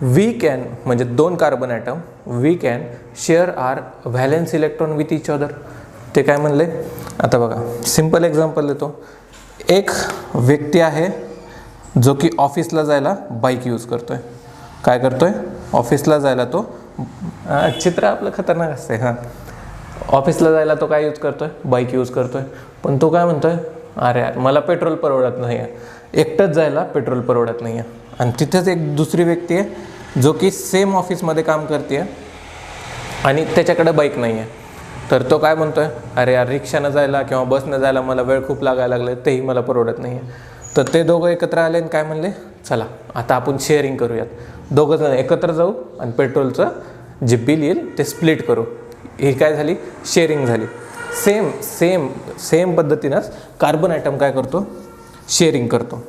we can, म्हणजे 2 carbon atom, we can share our valence electron with each other. ते काय म्हणले, आता बघा simple example देतो. एक व्यक्ती आहे जो की ऑफिसला जायला बाईक यूज करतोय. काय करतोय, ऑफिसला जायला तो, चित्र आपलं खतरनाक असते. हां, ऑफिसला जायला तो काय यूज करतोय, बाईक यूज करतोय. पण तो काय म्हणतोय, अरे यार मला पेट्रोल परवडत नाही आहे, एकटंच जायला पेट्रोल परवडत नाही आहे. आणि तिथंच एक दुसरी व्यक्ती आहे जो की सेम ऑफिसमध्ये काम करते आणि त्याच्याकडे बाईक नाही आहे. तर तो काय म्हणतोय, अरे यार रिक्षानं जायला किंवा बसनं जायला मला वेळ खूप लागायला लागले, तेही मला परवडत नाही आहे. तर ते दोघं एकत्र आले आणि काय म्हणले, चला आता आपण शेअरिंग करूयात, दोघं जण एकत्र जाऊ आणि पेट्रोलचं जे बिल येईल ते स्प्लिट करू. ही काय झाली, शेअरिंग झाली. सेम पद्धतीनंच कार्बन ॲटम काय करतो, शेअरिंग करतो.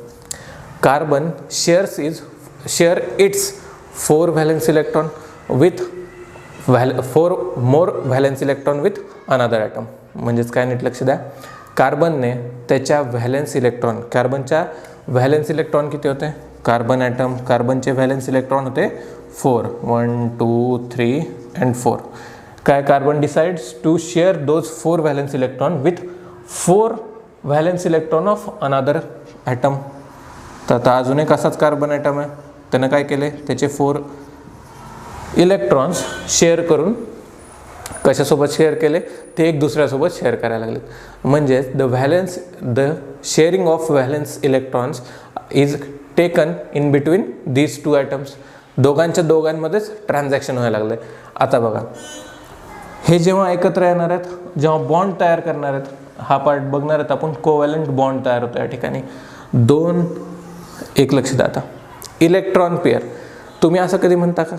Carbon share its 4 valence electron with 4 more valence electron with another atom. म्हणजेच काय, नीट लक्ष द्या, कार्बनने त्याच्या व्हॅलेन्स इलेक्ट्रॉन, कार्बनच्या व्हॅलेन्स इलेक्ट्रॉन किती होते, कार्बन ॲटम, कार्बनचे व्हॅलेन्स इलेक्ट्रॉन होते 4, 1 2 3 and 4. काय, carbon decides to share those 4 valence electron with 4 valence electron of another atom. तर आता अजून एक असाच कार्बन ॲटम आहे, त्यानं काय केले, त्याचे 4 इलेक्ट्रॉन्स शेअर करून, कशासोबत शेअर केले, ते एक दुसऱ्यासोबत शेअर करायला लागले. म्हणजेच the sharing of valence electrons is taken in between these 2 atoms. दोघांमध्येच ट्रान्झॅक्शन व्हायला लागले. आता बघा, हे जेव्हा एकत्र येणार आहेत, जेव्हा बॉन्ड तयार करणार आहेत, हा पार्ट बघणार आहेत आपण, कोव्हॅलंट बॉन्ड तयार होतो या ठिकाणी. 2 एक लक्ष द्या. आता इलेक्ट्रॉन पेअर, तुम्ही असं कधी म्हणता का,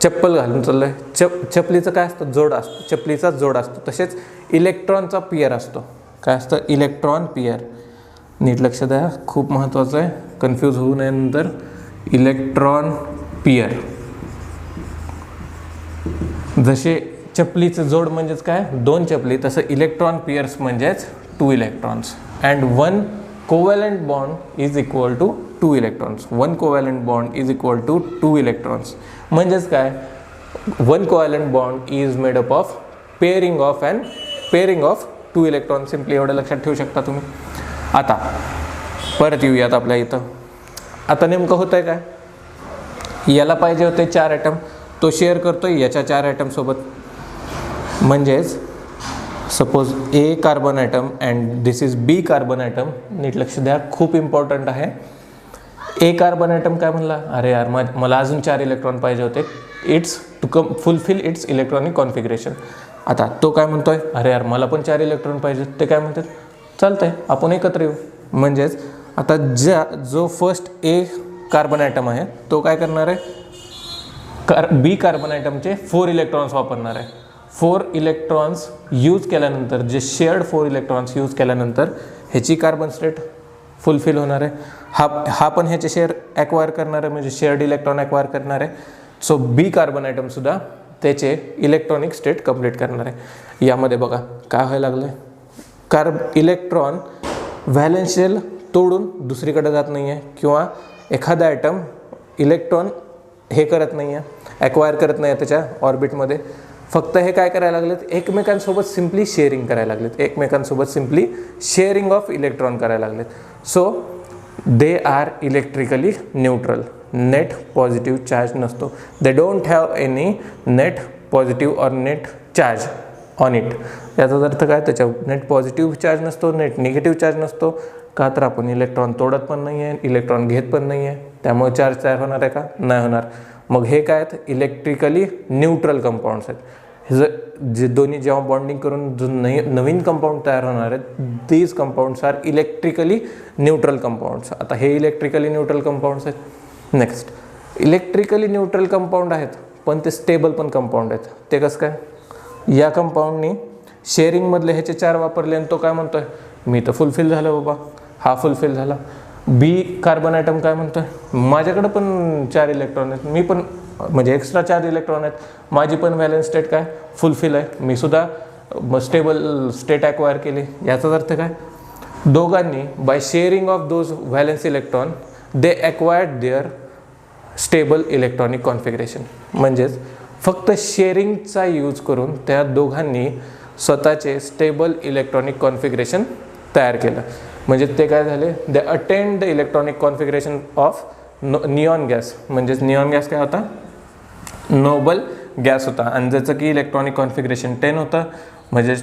चप्पल घालून चाललोय, चपलीचं काय असतं, जोड असतो, चपलीचा जोड असतो. तसेच इलेक्ट्रॉनचा पेअर असतो. काय असतं, इलेक्ट्रॉन पेअर. नीट लक्ष द्या, खूप महत्त्वाचं आहे, कन्फ्यूज होऊ नये नंतर. Electron pair. जसे चपलीचं जोड म्हणजेच काय, दोन चपली, तसं इलेक्ट्रॉन पेअर्स म्हणजेच 2 electrons. And 1 covalent bond is equal to 2 electrons. 1 covalent bond is equal to 2 electrons. म्हणजेच काय, 1 covalent bond is made up of pairing of 2 electron. Simply एवढं लक्षात ठेवू शकता तुम्ही. आता परत येऊयात आपल्या इथं. आता नेमकं होतं आहे काय, याला पाहिजे होते 4 ॲटम, तो शेअर करतोय याच्या 4 ॲटम सोबत. म्हणजेच suppose A carbon atom and this is B carbon atom. नीट लक्ष द्या, खूप इम्पॉर्टंट आहे. ए कार्बन ॲटम काय म्हणला, अरे यार मला अजून 4 इलेक्ट्रॉन पाहिजे होते, it's to fulfill its electronic configuration. आता तो काय म्हणतोय, अरे यार मला पण 4 इलेक्ट्रॉन पाहिजे. ते काय म्हणतात, चालतंय आपण एकत्र येऊ. म्हणजेच आता जो फर्स्ट ए कार्बन ॲटम आहे तो काय करणार आहे, बी कार्बन ॲटमचे 4 इलेक्ट्रॉन्स वापरणार आहे. 4 इलेक्ट्रॉन्स यूज केल्यानंतर, जे शेअर्ड 4 इलेक्ट्रॉन्स यूज केल्यानंतर ह्याची कार्बन स्टेट फुलफिल होणार आहे. हा पण ह्याचे शेअर ॲक्वायर करणार आहे, म्हणजे शेअर्ड इलेक्ट्रॉन ॲक्वायर करणार आहे. सो बी कार्बन ॲटमसुद्धा त्याचे इलेक्ट्रॉनिक स्टेट कंप्लीट करणार आहे. यामध्ये बघा काय व्हायला लागलं आहे, इलेक्ट्रॉन व्हॅलेन्स शेल तोडून दुसरीकडे जात नाही आहे, किंवा एखादा ॲटम इलेक्ट्रॉन हे करत नाही आहे, ॲक्वायर करत नाही आहे त्याच्या ऑर्बिटमध्ये. फक्त हे काय करायला लागलेत, एकमेकांसोबत सिम्पली शेअरिंग करायला लागलेत, एकमेकांसोबत सिम्पली शेअरिंग ऑफ इलेक्ट्रॉन करायला लागलेत. So they are electrically neutral. Net positive charge नसतो. They don't have any net positive or net charge on it. याचा अर्थ काय, त्याच्यावर नेट पॉझिटिव्ह चार्ज नसतो, नेट निगेटिव्ह चार्ज नसतो. का तर आपण इलेक्ट्रॉन तोडत पण नाही आहे, इलेक्ट्रॉन घेत पण नाही आहे, त्यामुळे चार्ज तयार होणार आहे का, नाही होणार. मग हे काय आहेत, इलेक्ट्रिकली न्यूट्रल कंपाऊंड्स आहेत. जे दोन्ही जेव्हा बॉन्डिंग करून जो नवीन कंपाऊंड तयार होणार आहेत, these compounds are electrically neutral compounds. आता हे इलेक्ट्रिकली न्यूट्रल कंपाऊंड्स आहेत. नेक्स्ट, इलेक्ट्रिकली न्यूट्रल कंपाऊंड आहेत पण ते स्टेबल पण कंपाऊंड आहेत. ते कसं काय, या कंपाऊंडनी शेअरिंगमधले ह्याचे 4 वापरले आणि तो काय म्हणतोय, मी तर फुलफिल झालं बाबा, हा फुलफिल झाला. बी कार्बन ॲटम काय म्हणतोय, माझ्याकडं पण 4 इलेक्ट्रॉन आहेत, मी पण म्हणजे एक्स्ट्रा 4 इलेक्ट्रॉन आहेत, माझी पण व्हॅलेन्स स्टेट काय फुलफिल आहे, मी सुद्धा स्टेबल स्टेट ॲक्वायर केली. याचाच अर्थ काय, दोघांनी by sharing of those valence electron they acquired their stable electronic configuration. म्हणजेच फक्त शेअरिंगचा यूज करून त्या दोघांनी स्वतःचे स्टेबल इलेक्ट्रॉनिक कॉन्फिगरेशन तयार केलं. म्हणजे ते काय झाले, दे attend the electronic configuration of neon gas. म्हणजेच निऑन गॅस काय होता, नोबल गॅस होता, आणि ज्याचं की इलेक्ट्रॉनिक कॉन्फिगरेशन 10 होतं. म्हणजे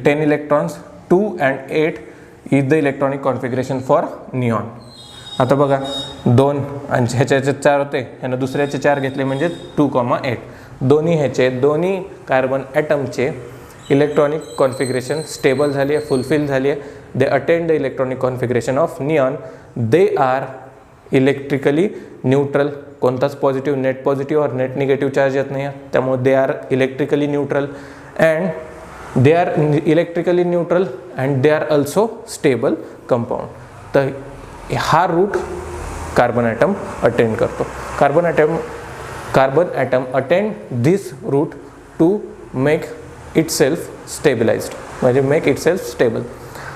10 electrons, 2 and 8 is the electronic configuration for neon. आता बघा 2 आणि ह्याचे 4 होते, ह्यानं दुसऱ्याचे 4 घेतले म्हणजे 2,8. दोन्ही कार्बन ॲटमचे इलेक्ट्रॉनिक कॉन्फिगरेशन स्टेबल झाली आहे, फुलफिल झाली आहे. They attend the electronic configuration of neon. They are electrically neutral. कोणताच positive, net positive or net negative charge येत नाही आहे, त्यामुळे they are electrically neutral and they are electrically neutral and they are also stable compound. तर हा route carbon atom attend करतो. Carbon atom attend this route to make itself stabilised, म्हणजे make itself stable.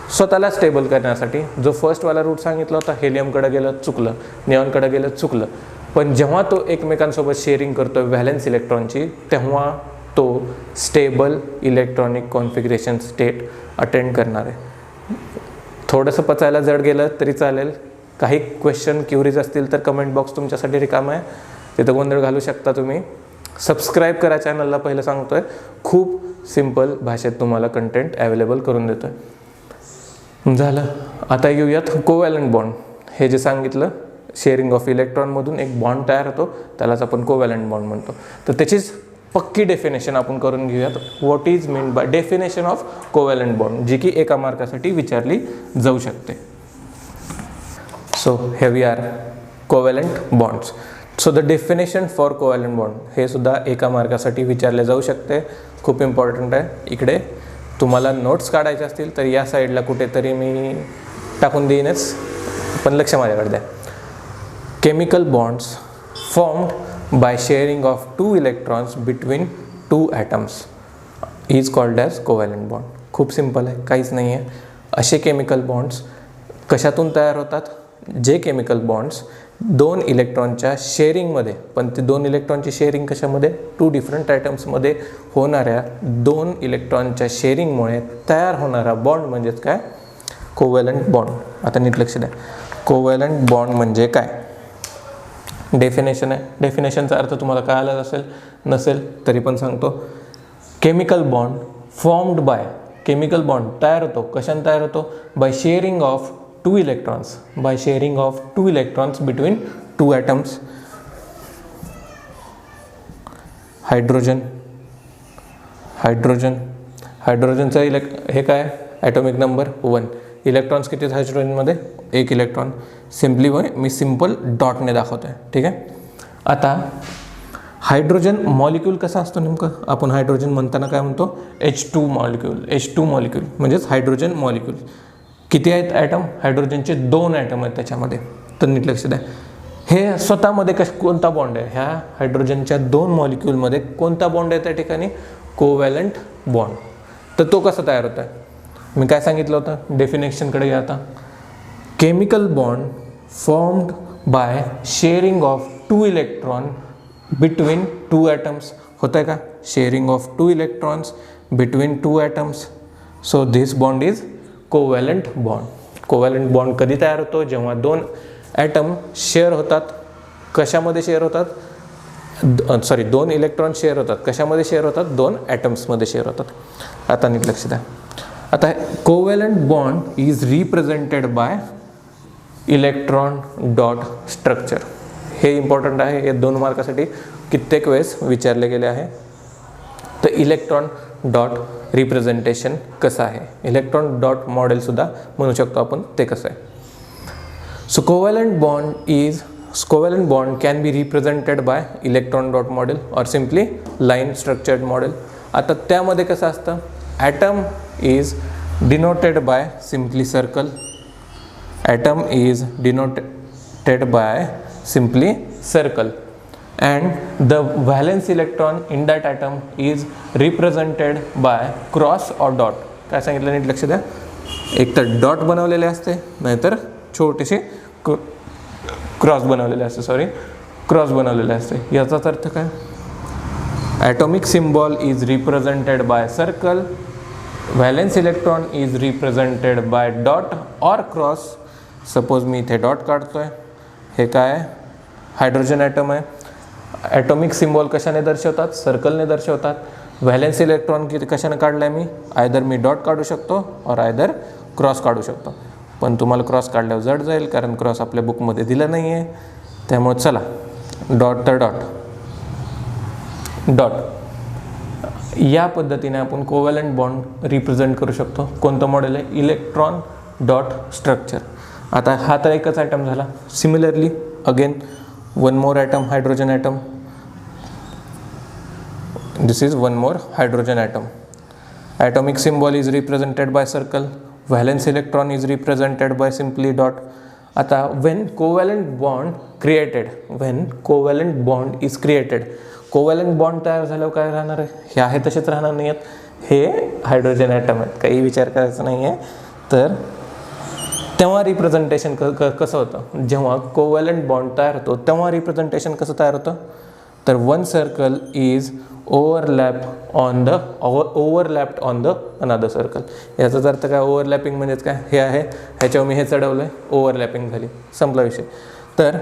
स्वतःला stable करण्यासाठी जो फर्स्टवाला route सांगितला होता, हेलियमकडे गेलं चुकलं, निऑनकडे गेलं चुकलं. पण जेव्हा तो एकमेकांसोबत शेअरिंग करतो व्हॅलेन्स इलेक्ट्रॉनची, तेव्हा तो stable electronic configuration state attend करणार आहे. थोडंसं पचायला जड गेलं तरी चालेल. काही क्वेश्चन क्युरीज असतील तर कमेंट बॉक्स तुमच्यासाठी रिकामा आहे, तिथं गोंधळ घालू शकता तुम्ही. सबस्क्राईब करा चॅनलला, पहिलं सांगतोय. खूप सिम्पल भाषेत तुम्हाला कंटेंट अवेलेबल करून देतोय. झालं. आता येऊयात कोव्हॅलंट बॉन्ड. हे जे सांगितलं, शेअरिंग ऑफ इलेक्ट्रॉनमधून एक बॉन्ड तयार होतो, त्यालाच आपण कोव्हॅलंट बॉन्ड म्हणतो. तर त्याचीच पक्की डेफिनेशन आपण करून घेऊयात. What is mean by definition of covalent bond, जी की एका मार्कासाठी विचारली जाऊ शकते. So here we are, covalent bonds. So the definition for covalent bond हे सुद्धा एका मार्कासाठी विचारले जाऊ शकते. खूप इम्पॉर्टंट आहे. इकडे तुम्हाला नोट्स काढायचे असतील तर या साईडला कुठेतरी मी टाकून देईनच, पण लक्ष माझ्याकडे द्या. chemical bonds formed by sharing of two electrons between two atoms is called as covalent bond. खूप सिंपल आहे, काहीच नाही आहे. असे केमिकल बॉन्ड्स कशातून तयार होतात? जे केमिकल बॉन्ड्स दोन इलेक्ट्रॉनच्या शेअरिंगमध्ये, पण ते दोन इलेक्ट्रॉनची शेअरिंग कशामध्ये? टू डिफरंट ॲटम्समध्ये होणाऱ्या दोन इलेक्ट्रॉनच्या शेअरिंगमुळे तयार होणारा बॉन्ड म्हणजेच काय? Covalent bond. आता नीट लक्ष द्या, कोव्हॅलंट बॉन्ड म्हणजे काय? डेफिनेशन आहे. डेफिनेशनचा अर्थ तुम्हाला कळालाच असेल, नसेल तरी पण सांगतो. Chemical bond formed by, chemical bond तयार होतो, कशाने तयार होतो? By sharing of two electrons, by sharing of two electrons between two atoms. Hydrogen, hydrogen, हायड्रोजनचा हे काय? Atomic number 1. इलेक्ट्रॉन्स किती आहेत हायड्रोजनमध्ये? 1 इलेक्ट्रॉन. सिम्पली मी सिम्पल डॉटने दाखवतो आहे, ठीक आहे. आता हायड्रोजन मॉलिक्यूल कसा असतो नेमकं? आपण हायड्रोजन म्हणताना काय म्हणतो? H2 molecule. H2 मॉलिक्यूल म्हणजेच हायड्रोजन मॉलिक्यूल. किती आहेत ॲटम? हायड्रोजनचे 2 ॲटम आहेत त्याच्यामध्ये. तर नीट लक्ष द्या, हे स्वतःमध्ये कोणता बॉन्ड आहे? ह्या हायड्रोजनच्या 2 मॉलिक्यूलमध्ये कोणता बॉन्ड आहे त्या ठिकाणी? Covalent bond. तर तो कसा तयार होत आहे? मी काय सांगितलं होतं? डेफिनेशनकडे घ्या आता. Chemical bond formed by sharing of two electron between two atoms. होतं आहे का? Sharing of two electrons between two atoms. So this bond is covalent bond. Covalent bond कधी तयार होतो? जेव्हा 2 ॲटम शेअर होतात. कशामध्ये शेअर होतात? 2 इलेक्ट्रॉन शेअर होतात. कशामध्ये शेअर होतात? 2 ॲटम्समध्ये शेअर होतात. आता नीट लक्ष द्या. आता covalent bond is represented by electron dot structure. हे इम्पॉर्टंट आहे, हे 2 मार्कासाठी कित्येक वेळेस विचारले गेले आहे. तर इलेक्ट्रॉन डॉट रिप्रेझेंटेशन कसं आहे? इलेक्ट्रॉन डॉट मॉडेलसुद्धा म्हणू शकतो आपण, ते कसं आहे? So covalent bond can be represented by electron dot model और सिम्पली लाईन स्ट्रक्चर्ड मॉडेल. आता त्यामध्ये कसं असतं? Atom is denoted by simply circle. Atom is denoted by simply circle and the valence electron in that atom is represented by cross or dot. काय सांगितलं नीट लक्ष द्या, एक तर डॉट बनवलेले असते, नाहीतर छोटेसे क्रॉस बनवलेले असते, क्रॉस बनवलेले असते. याचाच अर्थ काय? Atomic symbol is represented by circle, valence electron is represented by dot और क्रॉस. सपोज मी इथे डॉट काढतोय, हे काय? हायड्रोजन ॲटम आहे. ॲटॉमिक सिम्बॉल कशाने दर्शवतात? सर्कलने दर्शवतात. व्हॅलेन्स इलेक्ट्रॉन कशाने काढला आहे मी? आयदर मी डॉट काढू शकतो और आयदर क्रॉस काढू शकतो. पण तुम्हाला क्रॉस काढल्यावर जड जाईल, कारण क्रॉस आपल्या बुकमध्ये दिलं नाही आहे. त्यामुळे चला, डॉट तर डॉट डॉट. या पद्धतीने आपण कोव्हॅलंट बॉन्ड रिप्रेझेंट करू शकतो. कोणतं मॉडेल आहे? Electron dot structure. आता हा तर एकच ॲटम झाला. Similarly again one more atom, hydrogen atom. This is one more hydrogen atom. Atomic symbol is represented by circle, valence electron is represented by simply dot. आता when covalent bond created, when covalent bond is created, covalent bond तयार झाल्यावर काय राहणार आहे? हे आहे तसेच राहणार नाही आहेत, हे हायड्रोजन ॲटम आहेत, काही विचार करायचा नाही आहे. तर तेव्हा रिप्रेझेंटेशन कसं होतं? जेव्हा कोव्हॅलंट बॉन्ड तयार होतो तेव्हा रिप्रेझेंटेशन कसं तयार होतं? तर one circle is overlapped on the another circle. याचाच अर्थ काय? ओव्हरलॅपिंग म्हणजेच काय? हे आहे, ह्याच्यावर मी हे चढवलं आहे, ओव्हरलॅपिंग झाली, संपला विषय. तर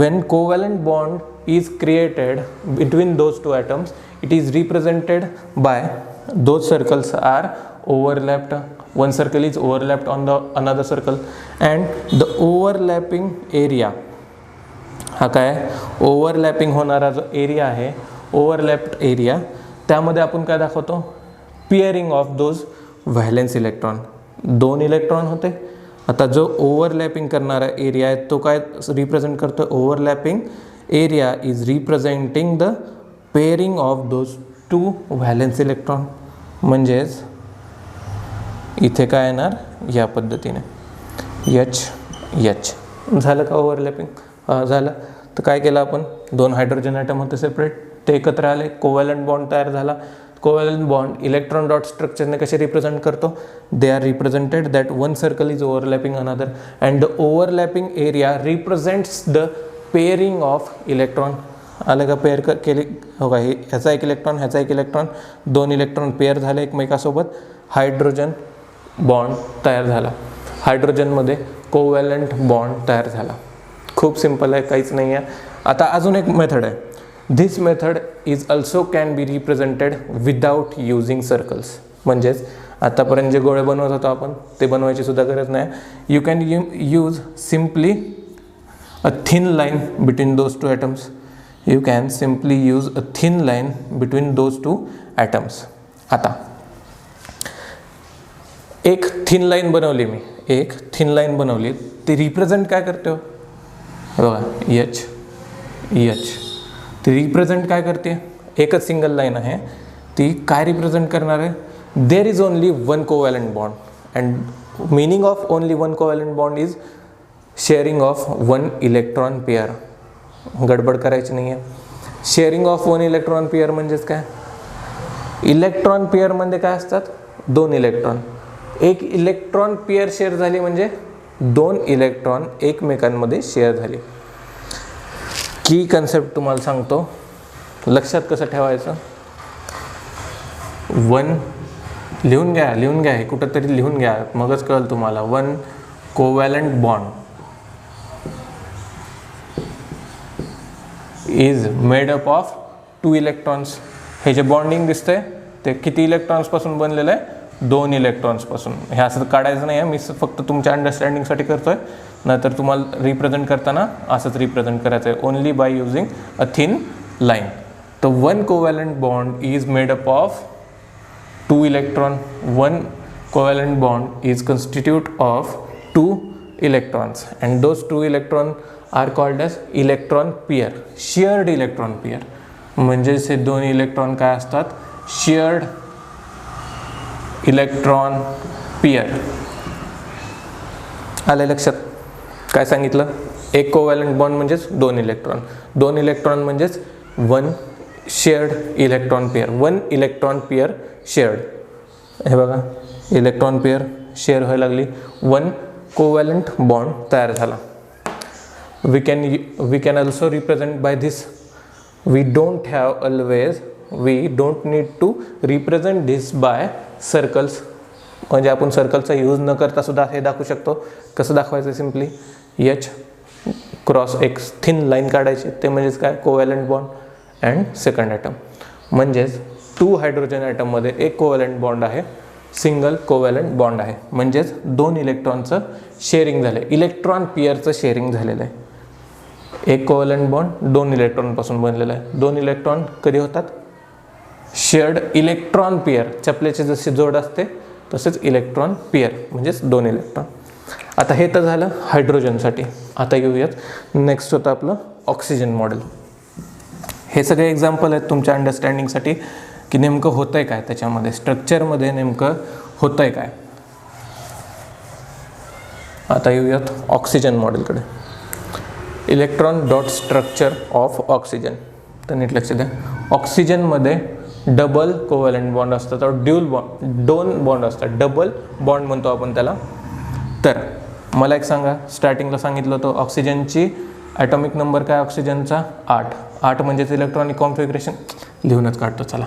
when covalent bond is created between those two atoms, it is represented by those circles are overlapped. One circle is overlapped on the another circle, and the overlapping area, हा काय? ओव्हरलॅपिंग होणारा जो area आहे, overlapped area, त्यामध्ये आपण काय दाखवतो? Pairing of those valence electron. 2 electron होते. आता जो ओव्हरलॅपिंग करणारा एरिया आहे तो काय रिप्रेझेंट करतो? Overlapping area is representing the pairing of those 2 valence electron. म्हणजेच इथे काय येणार? या पद्धतीने एच एच. झालं का ओव्हरलॅपिंग? झालं. तर काय केलं आपण, 2 हायड्रोजन ॲटम होते सेपरेट, ते एकत्र आले, कोव्हॅलंट बॉन्ड तयार झाला. कोव्हॅलंट बॉन्ड इलेक्ट्रॉन डॉट स्ट्रक्चरने कसे रिप्रेझेंट करतो, they are represented that one circle is overlapping another and the overlapping area represents the pairing of electron. आलं का, पेअर केले हो का, ह्याचा एक इलेक्ट्रॉन ह्याचा एक इलेक्ट्रॉन, 2 इलेक्ट्रॉन पेअर झाले एकमेकासोबत, हायड्रोजन बॉन्ड तयार झाला. हायड्रोजनमध्ये कोव्हॅलंट बॉन्ड तयार झाला. खूप सिम्पल आहे, काहीच नाही आहे. आता अजून एक मेथड आहे. This method is also can be represented without using circles. म्हणजेच आतापर्यंत जे गोळे बनवत होतो आपण ते बनवायची सुद्धा गरज नाही. You can use simply a thin line between those two atoms. You can simply use a thin line between those two atoms. आता एक थिन लाईन बनवली मी, एक थिन लाईन बनवली, ती रिप्रेझेंट काय करते हो बघा, एच ती रिप्रेझेंट काय करते, एकच सिंगल लाईन आहे, ती काय रिप्रेझेंट करणार आहे, there is only one covalent bond and meaning of only one covalent bond is sharing of one electron pair. गडबड करायची नाही आहे. Sharing of one electron pair म्हणजेच काय, इलेक्ट्रॉन पेअरमध्ये काय असतात, 2 इलेक्ट्रॉन. एक इलेक्ट्रॉन पेअर शेअर झाली म्हणजे 2 इलेक्ट्रॉन एकमेकांमध्ये शेअर झाले. की कन्सेप्ट तुम्हाला सांगतो, लक्षात कसं ठेवायचं. 1 लिहून घ्या हे कुठंतरी लिहून घ्या, मगच कळेल तुम्हाला. 1 covalent bond is made up of 2 electrons. हे जे बॉन्डिंग दिसतंय ते किती इलेक्ट्रॉन्सपासून बनलेलं आहे, 2 इलेक्ट्रॉन्सपासून. हे असं काढायचं नाही आहे, मी फक्त तुमच्या अंडरस्टँडिंगसाठी करतोय. नाहीतर तुम्हाला रिप्रेझेंट करताना असंच रिप्रेझेंट करायचं आहे, only by using a thin line. तर 1 covalent bond is made up of 2 electron. 1 covalent bond is constitute of 2 electrons and those 2 electron are called as electron pair, shared electron pair. म्हणजेच हे 2 electron काय असतात, shared electron pair. आले लक्षात. काय सांगितलं, एक कोव्हॅलंट बॉन्ड म्हणजेच 2 इलेक्ट्रॉन, 2 इलेक्ट्रॉन म्हणजेच 1 shared electron pair, 1 electron pair shared. हे बघा, इलेक्ट्रॉन पेअर शेअर व्हायला लागली, 1 कोव्हॅलंट बॉन्ड तयार झाला. we can also represent by this. We don't need to represent this by circles. म्हणजे आपण सर्कलचा यूज न करता सुद्धा हे दाखवू शकतो. कसं दाखवायचं, सिम्पली एच क्रॉस एक थिन लाईन काढायची, ते म्हणजेच काय, covalent bond and second atom. म्हणजेच 2 हायड्रोजन ॲटममध्ये एक कोव्हॅलंट बॉन्ड आहे, सिंगल कोव्हॅलंट बॉन्ड आहे. म्हणजेच 2 इलेक्ट्रॉनचं शेअरिंग झालं, इलेक्ट्रॉन पेअरचं शेअरिंग झालेलं आहे. एक कोव्हॅलंट बॉन्ड 2 इलेक्ट्रॉनपासून बनलेला आहे. 2 इलेक्ट्रॉन कधी होतात, शेअर्ड इलेक्ट्रॉन पेअर. चपल्याची जशी जोड असते तसेच इलेक्ट्रॉन पेअर म्हणजेच 2 इलेक्ट्रॉन. आता हे तर झालं हायड्रोजनसाठी. आता येऊयात नेक्स्ट होतं आपलं ऑक्सिजन मॉडेल. हे सगळे एक्झाम्पल आहेत तुमच्या अंडरस्टँडिंगसाठी की नेमकं होतं आहे काय त्याच्यामध्ये, स्ट्रक्चरमध्ये नेमकं होतं आहे काय. आता येऊयात ऑक्सिजन मॉडेलकडे. Electron dot structure of oxygen. तर नीट लक्ष द्या, ऑक्सिजनमध्ये डबल कोव्हॅलंट बॉन्ड असतात और ड्यूल बॉन्ड, 2 बॉन्ड असतात, डबल बॉन्ड म्हणतो आपण त्याला. तर मला एक सांगा, स्टार्टिंगला सांगितलं होतं ऑक्सिजनची ॲटॉमिक नंबर काय, ऑक्सिजनचा 8 म्हणजेच इलेक्ट्रॉनिक कॉन्फिगरेशन लिहूनच काढतो चला.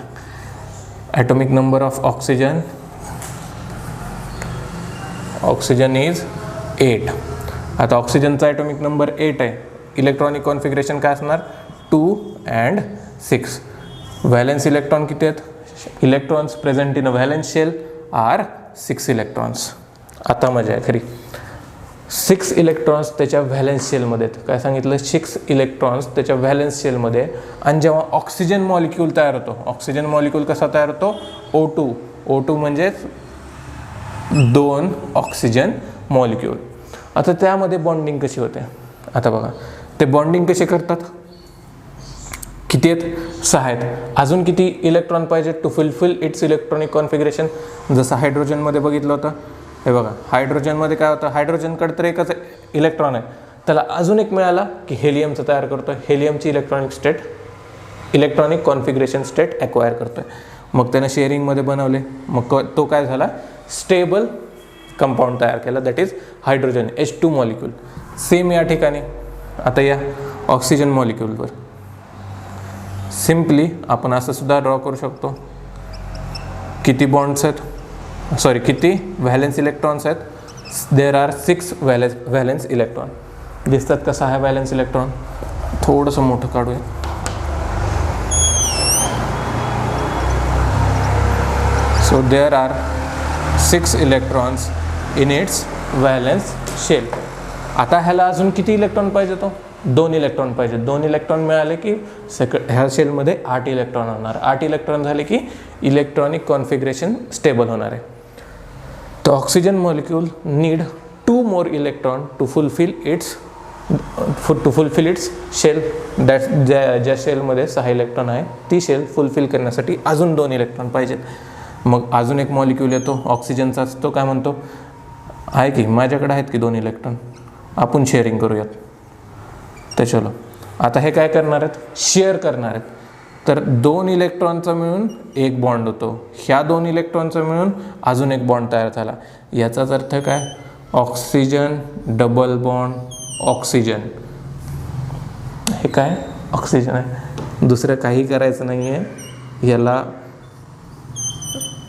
Atomic number of oxygen is 8. आता ऑक्सिजनचा ॲटॉमिक नंबर 8 आहे, इलेक्ट्रॉनिक कॉन्फिगरेशन काय असणार, 2 and 6. व्हॅलेन्स इलेक्ट्रॉन किती आहेत, electrons present in a valence shell are 6 electrons. आता मजा आहे खरी. 6 इलेक्ट्रॉन्स त्याच्या व्हॅलेन्स शेलमध्ये आहेत. काय सांगितलं, 6 इलेक्ट्रॉन्स त्याच्या व्हॅलेन्स शेलमध्ये. आणि जेव्हा ऑक्सिजन मॉलिक्यूल तयार होतो, ऑक्सिजन मॉलिक्यूल कसा तयार होतो, O2 म्हणजेच 2 ऑक्सिजन मॉलिक्यूल. आता त्यामध्ये बॉन्डिंग कशी होते, आता बघा ते बॉन्डिंग कसे करतात, किती आहेत, 6 आहेत. अजून किती इलेक्ट्रॉन पाहिजे to fulfill its electronic configuration. जसं हायड्रोजनमध्ये बघितलं होतं, हे बघा हायड्रोजनमध्ये काय होतं, हायड्रोजनकडे तर एकच इलेक्ट्रॉन आहे, त्याला अजून एक मिळाला की हेलियमचं तयार करतो आहे, हेलियमची इलेक्ट्रॉनिक कॉन्फिगरेशन स्टेट ॲक्वायर करतो आहे. मग त्यानं शेअरिंगमध्ये बनवले, मग तो काय झाला, स्टेबल कंपाऊंड तयार केला, that is hydrogen H2 molecule. Same या ठिकाणी आता या ऑक्सिजन मॉलिक्यूलवर सिम्पली आपण असं सुद्धा ड्रॉ करू शकतो. किती बॉन्ड्स आहेत, सॉरी किती व्हॅलेन्स इलेक्ट्रॉन्स आहेत, देर आर 6 व्हॅलेन्स इलेक्ट्रॉन. दिसतात कसा आहे व्हॅलेन्स इलेक्ट्रॉन, थोडंसं मोठं काढूया. So there are 6 electrons in its valence shell. आता ह्याला अजून किती इलेक्ट्रॉन पाहिजे, तो 2 इलेक्ट्रॉन पाहिजे. 2 इलेक्ट्रॉन मिळाले की ह्या शेलमध्ये 8 इलेक्ट्रॉन होणार. 8 इलेक्ट्रॉन झाले की इलेक्ट्रॉनिक कॉन्फिगरेशन स्टेबल होणार आहे. तर oxygen molecule need 2 more electron to fulfill its shell. ज्या शेलमध्ये 6 इलेक्ट्रॉन आहे ती शेल फुलफिल करण्यासाठी अजून 2 इलेक्ट्रॉन पाहिजेत. मग अजून एक मॉलिक्यूल येतो ऑक्सिजनचाच, तो काय म्हणतो, आहे की माझ्याकडे आहेत की 2 इलेक्ट्रॉन, आपण शेअरिंग करूयात. तर चलो आता हे काय करणार आहेत, शेअर करणार आहेत. तर 2 इलेक्ट्रॉनचा मिळून एक बॉन्ड होतो, ह्या 2 इलेक्ट्रॉनचा मिळून अजून एक बॉन्ड तयार झाला. याचाच अर्थ काय, ऑक्सिजन डबल बॉन्ड ऑक्सिजन. हे काय ऑक्सिजन आहे, दुसरं काही करायचं नाही आहे. याला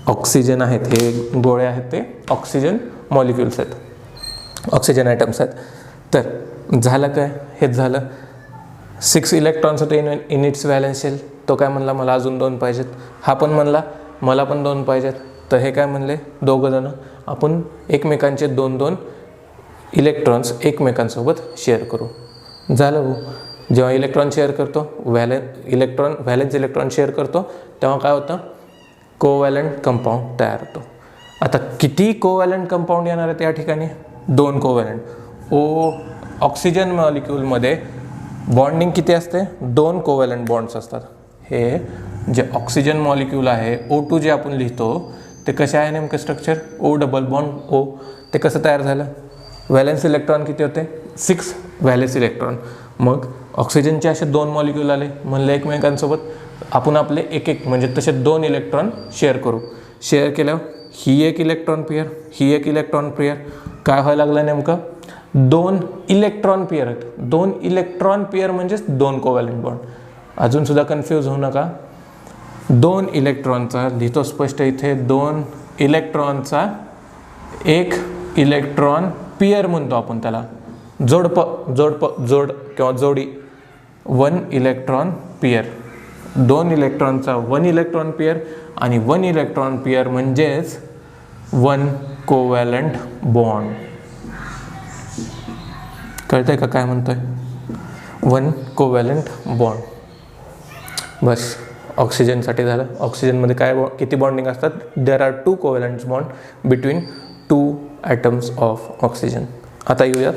ऑक्सिजन आहेत, हे गोळे आहेत ते ऑक्सिजन मॉलिक्युल्स आहेत, ऑक्सिजन ॲटम्स आहेत. तर झालं काय, हेच झालं. 6 इलेक्ट्रॉन्स होते इन इट्स व्हॅलेन्स शेल. तो काय म्हणला, मला अजून 2 पाहिजेत. हा पण म्हणला मला पण 2 पाहिजेत. तर हे काय म्हणले, दोघं जण आपण एकमेकांचे 2-2 इलेक्ट्रॉन्स एकमेकांसोबत शेअर करू. झालं हो. जेव्हा इलेक्ट्रॉन शेअर करतो, व्हॅलेन्स इलेक्ट्रॉन शेअर करतो, तेव्हा काय होतं, कोव्हॅलंट कंपाऊंड तयार होतो. आता किती कोव्हॅलंट कंपाऊंड येणार आहेत या ठिकाणी, 2 कोव्हॅलंट. ऑक्सिजन मॉलिक्यूलमध्ये बॉन्डिंग किती असते, 2 कोव्हॅलंट बॉन्ड्स असतात. हे जे ऑक्सिजन मॉलिक्यूल आहे O2 जे आपण लिहितो ते कसे आहे नेमकं structure, O double bond O. ते कसं तयार झालं, व्हॅलेन्स इलेक्ट्रॉन किती होते, 6 व्हॅलेन्स इलेक्ट्रॉन. मग ऑक्सिजनचे असे 2 मॉलिक्यूल आले, म्हणले एकमेकांसोबत आपण आपले एक म्हणजे तसे 2 इलेक्ट्रॉन शेअर करू. शेअर केल्यावर ही एक इलेक्ट्रॉन पेअर, ही एक इलेक्ट्रॉन पेअर, काय व्हायला लागलं नेमकं, 2 इलेक्ट्रॉन पेअर आहेत. 2 इलेक्ट्रॉन पेअर म्हणजेच 2 कोव्हॅलंट बॉन्ड. अजून सुद्धा कन्फ्यूज होऊ नका. 2 इलेक्ट्रॉनचा लिहितो स्पष्ट इथे, 2 इलेक्ट्रॉनचा एक इलेक्ट्रॉन पेअर म्हणतो आपण त्याला, जोड किंवा जोडी, 1 इलेक्ट्रॉन पेअर. 2 इलेक्ट्रॉनचा 1 इलेक्ट्रॉन पेअर, आणि 1 इलेक्ट्रॉन पेअर म्हणजेच 1 कोव्हॅलंट बॉन्ड. कळतंय का काय म्हणतोय, 1 कोव्हॅलंट बॉन्ड. बस ऑक्सिजनसाठी झालं. ऑक्सिजनमध्ये काय किती बॉन्डिंग असतात, there are 2 covalent bond between 2 atoms of oxygen. आता येऊयात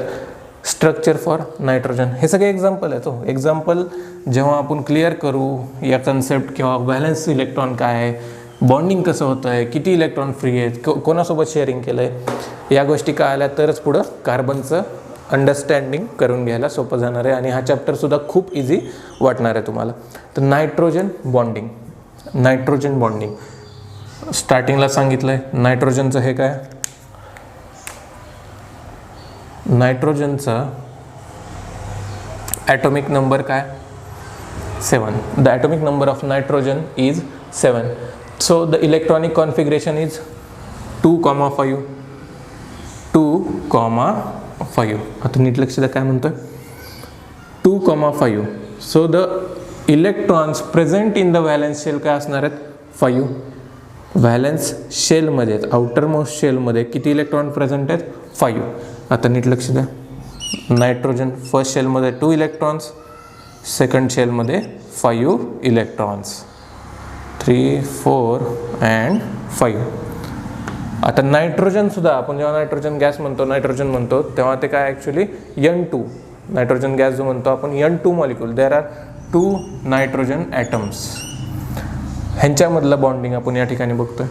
स्ट्रक्चर फॉर नायट्रोजन. हे सगळे एक्झाम्पल आहे. तो एक्झाम्पल जेव्हा आपण क्लिअर करू या कन्सेप्ट, किंवा व्हॅलेन्स इलेक्ट्रॉन काय आहे, बॉन्डिंग कसं होतं आहे, किती इलेक्ट्रॉन फ्री आहेत, कोणासोबत शेअरिंग केलं आहे, या गोष्टी कळाल्या तरच पुढं कार्बनचं अंडरस्टँडिंग करून घ्यायला सोपं जाणार आहे. आणि हा चॅप्टरसुद्धा खूप इझी वाटणार आहे तुम्हाला. तर नायट्रोजन बॉन्डिंग स्टार्टिंगला सांगितलं आहे. नायट्रोजनचं हे काय, नायट्रोजनचा ॲटॉमिक नंबर काय, 7. The atomic number of nitrogen is 7. So the electronic configuration is 2,5. 2,5. आता नीट लक्ष द्या काय म्हणतोय, 2,5. So the electrons present in the valence shell काय असणार आहेत, 5. व्हॅलेन्स शेलमध्ये, आउटर मोस्ट शेलमध्ये किती इलेक्ट्रॉन प्रेझेंट आहेत, 5. आता नीट लक्ष द्या, नायट्रोजन फर्स्ट शेलमध्ये 2 इलेक्ट्रॉन्स, सेकंड शेलमध्ये 5 इलेक्ट्रॉन्स, 3, 4 अँड 5. आता नायट्रोजनसुद्धा आपण जेव्हा नायट्रोजन गॅस म्हणतो, नायट्रोजन म्हणतो, तेव्हा ते काय ॲक्च्युली N2. नायट्रोजन गॅस जो म्हणतो आपण N2 molecule. There are 2 nitrogen atoms. ह्यांच्यामधलं बॉन्डिंग आपण या ठिकाणी बघतोय.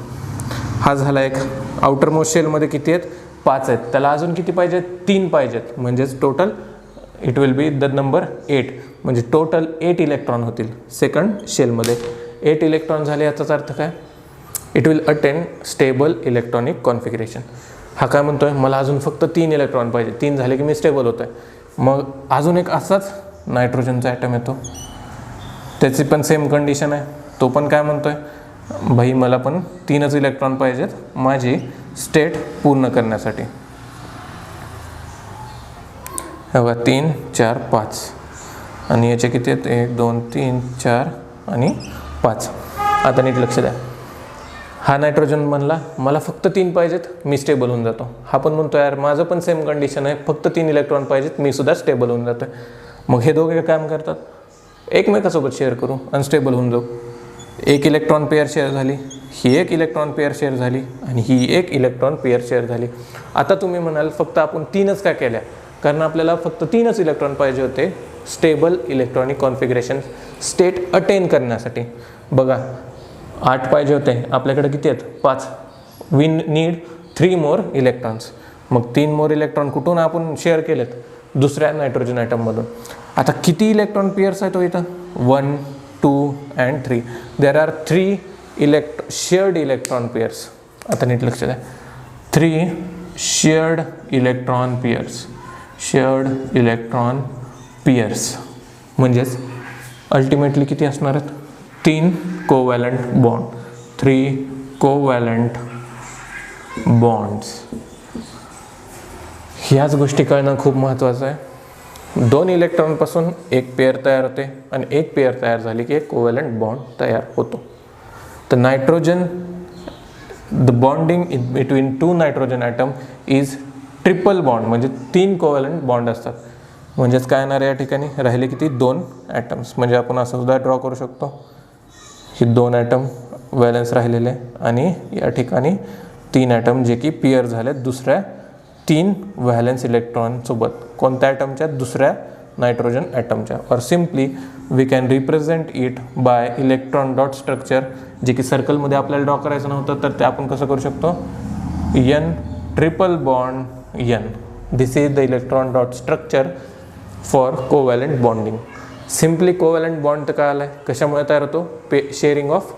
हा झाला एक. आउटर मोस्ट शेलमध्ये किती आहेत, 5 आहेत. त्याला अजून किती पाहिजेत, 3 पाहिजेत. म्हणजेच total it will be the number 8, म्हणजे टोटल 8 इलेक्ट्रॉन होतील सेकंड शेलमध्ये. 8 इलेक्ट्रॉन झाले याचाच अर्थ काय, it will attain stable electronic configuration. हा काय म्हणतोय, मला अजून फक्त 3 इलेक्ट्रॉन पाहिजे, 3 झाले की मी स्टेबल होतो आहे. मग अजून एक असाच नायट्रोजनचा ॲटम येतो, त्याची पण सेम कंडिशन आहे. तो पण काय म्हणतोय, भाई मला पण 3च इलेक्ट्रॉन पाहिजेत माझी स्टेट पूर्ण करण्यासाठी. बघा 3 4 5 आणि याचे किती आहेत, 1 2 3 4 आणि 5. आता नीट लक्ष द्या, हा नायट्रोजन म्हणला मला फक्त 3 पाहिजेत, मी स्टेबल होऊन जातो. हा पण म्हणतो यार माझं पण सेम कंडिशन आहे, फक्त 3 इलेक्ट्रॉन पाहिजेत, मी सुद्धा स्टेबल होऊन जातो. मग हे दोघे काम करतात, एकमेकासोबत शेअर करू, अनस्टेबल होऊन जाऊ. एक इलेक्ट्रॉन पेअर शेअर झाली, ही एक इलेक्ट्रॉन पेअर शेअर झाली आणि ही एक इलेक्ट्रॉन पेअर शेअर झाली. आता तुम्ही म्हणाल फक्त आपण 3च का केल्या, कारण आपल्याला फक्त 3च इलेक्ट्रॉन पाहिजे होते stable electronic configuration state attain करण्यासाठी. बघा 8 पाहिजे होते, आपल्याकडे किती आहेत 5. We need 3 more electrons. मग 3 मोर इलेक्ट्रॉन कुठून आपण शेअर केलेत, दुसऱ्या नायट्रोजन ॲटममधून. आता किती इलेक्ट्रॉन पेअर्स आहेत इथं, 1 2 and 3. There are 3 shared electron pairs. आता नीट लक्ष द्या, 3 shared electron pairs, shared electron pairs म्हणजेच अल्टिमेटली किती असणार आहेत, 3 कोव्हॅलंट बॉन्ड, 3 कोव्हॅलंट बॉन्ड्स. ह्याच गोष्टी कळणं खूप महत्त्वाचं आहे. 2 इलेक्ट्रॉनपासून एक पेअर तयार होते आणि एक पेअर तयार झाली की एक कोव्हॅलंट बॉन्ड तयार होतो. तर nitrogen, the bonding in between 2 nitrogen atom is triple bond, म्हणजे 3 कोव्हॅलंट बॉन्ड असतात. म्हणजेच काय येणार या ठिकाणी, राहिले किती 2 ॲटम्स. म्हणजे आपण असं सुद्धा ड्रॉ करू शकतो की 2 ॲटम व्हॅलन्स राहिलेले आणि या ठिकाणी 3 ॲटम जे की पेअर झालेत दुसऱ्या 3 व्हॅलन्स इलेक्ट्रॉनसोबत. कोणत्या ॲटमच्या, दुसऱ्या नायट्रोजन ॲटमच्या. और simply we can represent it by electron dot structure, जे की सर्कलमध्ये आपल्याला ड्रॉ करायचं नव्हतं तर ते आपण कसं करू शकतो, N triple bond N. This is the electron dot structure for covalent bonding. Simply covalent bond तर काय आला आहे, कशामुळे तयार होतो, शेअरिंग ऑफ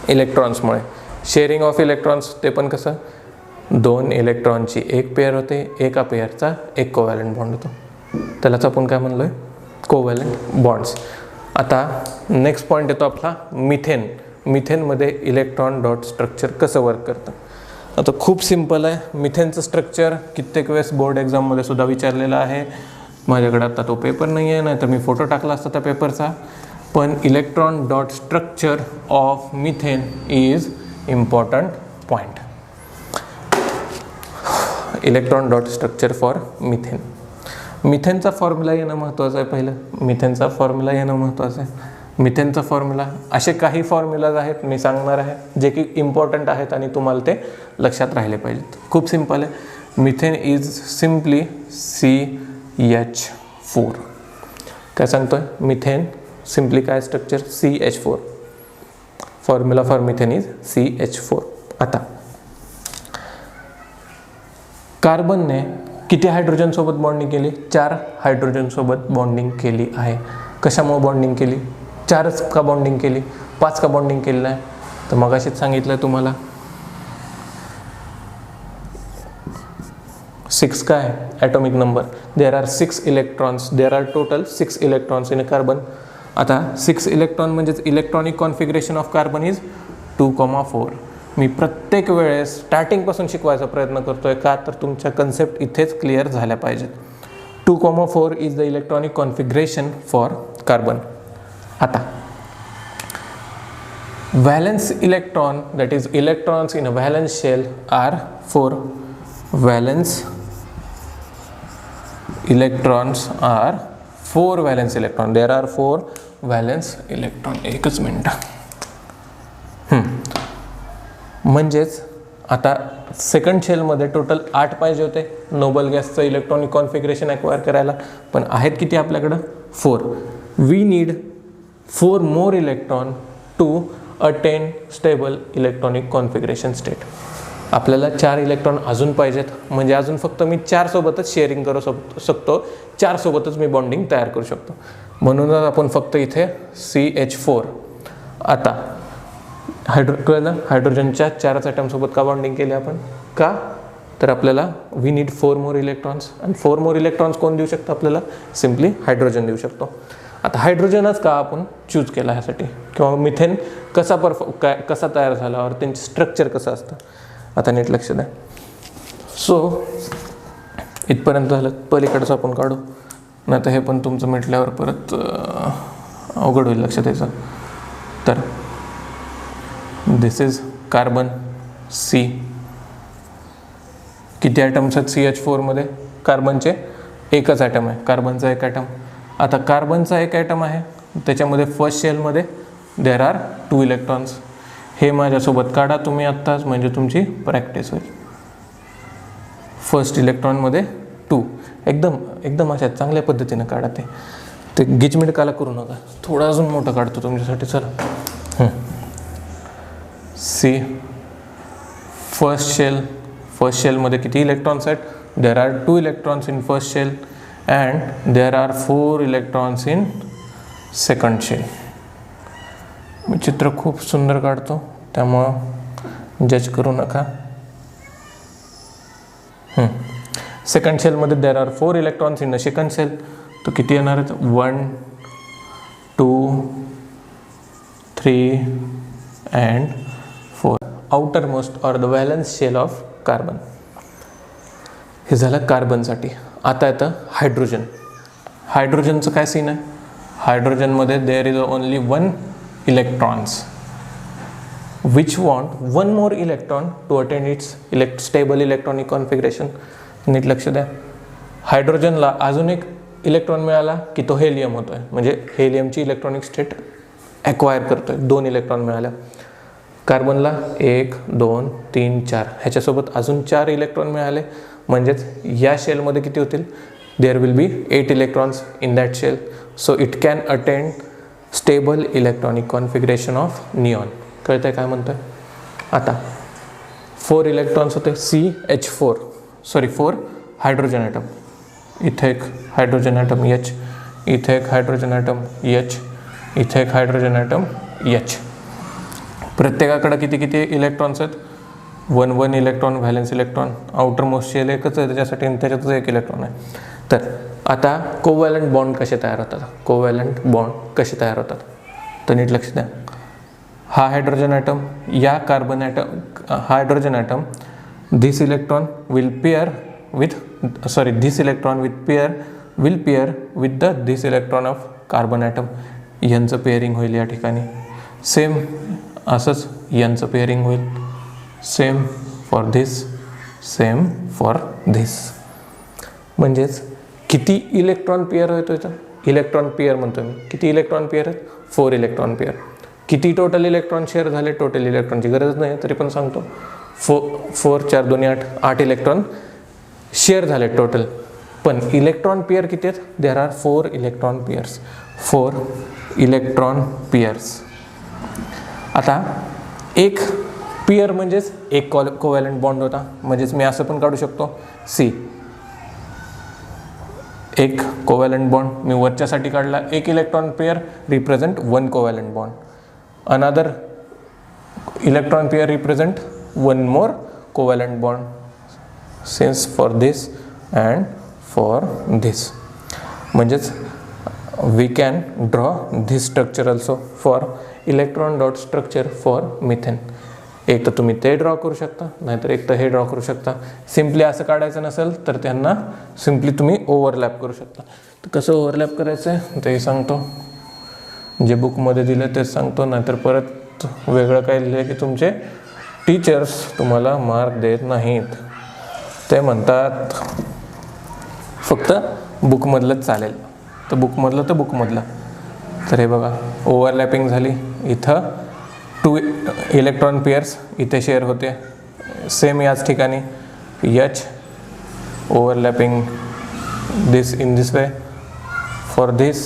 इलेक्ट्रॉन्समुळे. शेअरिंग ऑफ इलेक्ट्रॉन्स ते पण कसं, 2 इलेक्ट्रॉनची एक पेअर होते, एका पेअरचा एक कोव्हॅलंट बॉन्ड होतो, त्यालाच आपण काय म्हणलो आहे, कोव्हॅलंट बॉन्ड्स. आता नेक्स्ट पॉईंट येतो आपला मिथेन. मिथेनमध्ये इलेक्ट्रॉन डॉट स्ट्रक्चर कसं वर्क करतं. आता खूप सिम्पल आहे. मिथेनचं स्ट्रक्चर कित्येक वेळेस बोर्ड एक्झाममध्ये सुद्धा विचारलेलं आहे. माझ्याकडे आता तो पेपर नाही आहे, नाही तर मी फोटो टाकला असता त्या पेपरचा. पण electron dot structure of methane is important point. Electron dot structure for methane. मिथेनचा फॉर्म्युला येणं महत्त्वाचं आहे. पहिलं मिथेनचा फॉर्म्युला येणं महत्त्वाचं आहे. मिथेनचा फॉर्म्युला, असे काही फॉर्म्युलाज आहेत मी सांगणार आहे जे की इम्पॉर्टंट आहेत आणि तुम्हाला ते लक्षात राहिले पाहिजेत. खूप सिम्पल आहे. Methane is simply CH4. काय सांगतोय, मिथेन सिम्पली काय structure, CH4. Formula for methane is CH4. आता कार्बनने किती हायड्रोजन सोबत बॉन्डिंग केली, 4 हायड्रोजन सोबत बॉन्डिंग केली आहे. कशामुळे बॉन्डिंग केली, 4च का बॉन्डिंग केली, 5 का बॉन्डिंग केलेलं आहे. तर मग अशीच सांगितलं तुम्हाला 6 काय atomic number. There are 6 electrons, there are total 6 electrons in carbon. आता 6 इलेक्ट्रॉन म्हणजेच electronic configuration of carbon is 2,4. मी प्रत्येक वेळेस स्टार्टिंगपासून शिकवायचा प्रयत्न करतोय, का तर तुमच्या कन्सेप्ट इथेच क्लिअर झाल्या पाहिजेत. 2,4 is the electronic configuration for carbon. आता valence electron, that is electrons in a valence shell are 4. Valence electrons are 4 valence electron. There are 4 valence electron. एकच मिनटं. म्हणजेच आता सेकंड शेलमध्ये टोटल 8 पाहिजे होते नोबल गॅसचं इलेक्ट्रॉनिक कॉन्फिगरेशन ॲक्वायर करायला, पण आहेत किती आपल्याकडं, 4. We need 4 more electron to attain stable electronic configuration state. आपल्याला 4 इलेक्ट्रॉन अजून पाहिजेत, म्हणजे अजून फक्त मी 4 सोबतच शेअरिंग करू शकतो, 4 सोबतच मी बॉन्डिंग तयार करू शकतो. म्हणूनच आपण फक्त इथे CH4. आता हायड्रोजनच्या 4 ॲटमसोबत का बॉन्डिंग केली आपण? का तर आपल्याला वी नीड 4 मोर इलेक्ट्रॉन्स, आणि 4 मोर इलेक्ट्रॉन्स कोण देऊ शकतो आपल्याला? सिम्पली हायड्रोजन देऊ शकतो. आता हायड्रोजनच का आपण चूज केला ह्यासाठी, किंवा मिथेन कसा तयार झाल्यावर त्यांचे स्ट्रक्चर कसं असतं? आता नीट लक्ष द्या. सो इथपर्यंत झालं, पलीकडचं आपण काढू, नाही तर हे पण तुमचं मिटल्यावर परत अवघड होईल लक्षात द्यायचं. तर दिस इज कार्बन C. किती ॲटम्स आहेत CH4 मध्ये? कार्बनचे एकच ॲटम आहे, कार्बनचा एक ॲटम. आता कार्बनचा एक ॲटम आहे, त्याच्यामध्ये फर्स्ट शेलमध्ये देर आर 2 इलेक्ट्रॉन्स. हे माझ्यासोबत काढा तुम्ही आत्ताच, म्हणजे तुमची प्रॅक्टिस होईल. फर्स्ट इलेक्ट्रॉनमध्ये 2, एकदम अशा चांगल्या पद्धतीनं काढा. ते गिचमिटकाला करू नका, थोडं अजून मोठं काढतो तुमच्यासाठी. चला, C फर्स्ट शेलमध्ये किती इलेक्ट्रॉन्स आहेत? There are 2 electrons in first shell and there are 4 electrons in second shell. मी चित्र खूप सुंदर काढतो, त्यामुळं जज करू नका. सेकंड शेलमध्ये there are 4 electrons in the second shell. तर किती येणार आहेत? 1, 2, 3 and 4. Outermost or the valence shell of carbon. हे झालं कार्बनसाठी. आता येतं हायड्रोजन. हायड्रोजनचं काय सीन आहे? हायड्रोजनमध्ये there is only 1 electrons which want 1 more electron to attend its stable electronic configuration. नीट लक्ष द्या. हायड्रोजनला अजून एक इलेक्ट्रॉन मिळाला की तो हेलियम होतोय, म्हणजे हेलियमची इलेक्ट्रॉनिक स्टेट ॲक्वायर करतोय. 2 इलेक्ट्रॉन मिळाल्या. कार्बनला 1, 2, 3, 4 ह्याच्यासोबत अजून 4 इलेक्ट्रॉन मिळाले, म्हणजेच या शेलमध्ये किती होतील? There will be 8 electrons in that shell. So it can attend stable electronic configuration of neon. कळतंय काय म्हणतोय? आता 4 इलेक्ट्रॉन्स होते CH4, 4 हायड्रोजन ॲटम. इथे एक हायड्रोजन ॲटम H, इथे एक हायड्रोजन ॲटम H, इथे एक हायड्रोजन ॲटम H. प्रत्येकाकडे किती किती इलेक्ट्रॉन्स आहेत? 1 electron valence electron. Outer most shell एकच आहे त्याच्यासाठी, त्याच्यातच एक इलेक्ट्रॉन आहे. तर आता कोव्हॅलंट बॉन्ड कसे तयार होतात? तर नीट लक्ष द्या. हा हायड्रोजन ॲटम, या carbon atom, hydrogen atom, this electron will pair with this electron will pair with this electron of carbon atom. यांचं पेअरिंग होईल या ठिकाणी. सेम असंच यांचं पेअरिंग होईल. Same for this. म्हणजेच किती इलेक्ट्रॉन पेअर होतो इथं? इलेक्ट्रॉन पेअर म्हणतो मी. किती इलेक्ट्रॉन पेअर आहेत? 4 इलेक्ट्रॉन पेअर. किती टोटल इलेक्ट्रॉन शेअर झाले? टोटल इलेक्ट्रॉनची गरज नाही तरी पण सांगतो. 4 4 2 8 8 इलेक्ट्रॉन शेअर झाले टोटल. पण इलेक्ट्रॉन पेअर किती आहेत? There are 4 electron pairs. 4 electron pairs. आता एक पेअर म्हणजेच एक कोव्हॅलंट बॉन्ड होता. म्हणजेच मी असं पण काढू शकतो C. एक कोव्हॅलंट बॉन्ड मी वरच्यासाठी काढला. एक electron pair represent 1 covalent bond. Another electron pair represent 1 more covalent bond, since for this and for this. म्हणजेच we can draw this structure also for electron dot structure for methane. एक तर तुम्ही ते draw करू शकता, नाहीतर एक तर हे ड्रॉ करू शकता. सिम्पली असं काढायचं नसेल तर त्यांना सिम्पली तुम्ही ओव्हरलॅप करू शकता. तर कसं ओव्हरलॅप करायचं आहे ते सांगतो. जे बुकमध्ये दिलं तेच सांगतो, नाहीतर परत वेगळं काय लिहिलं की तुमचे टीचर्स तुम्हाला मार्क देत नाहीत. ते म्हणतात फक्त बुकमधलंच चालेल. तर बुकमधलं. तर हे बघा ओव्हरलॅपिंग झाली. इथं 2 इलेक्ट्रॉन पेअर्स इथे शेअर होते. सेम याच ठिकाणी H overlapping this in this way, for this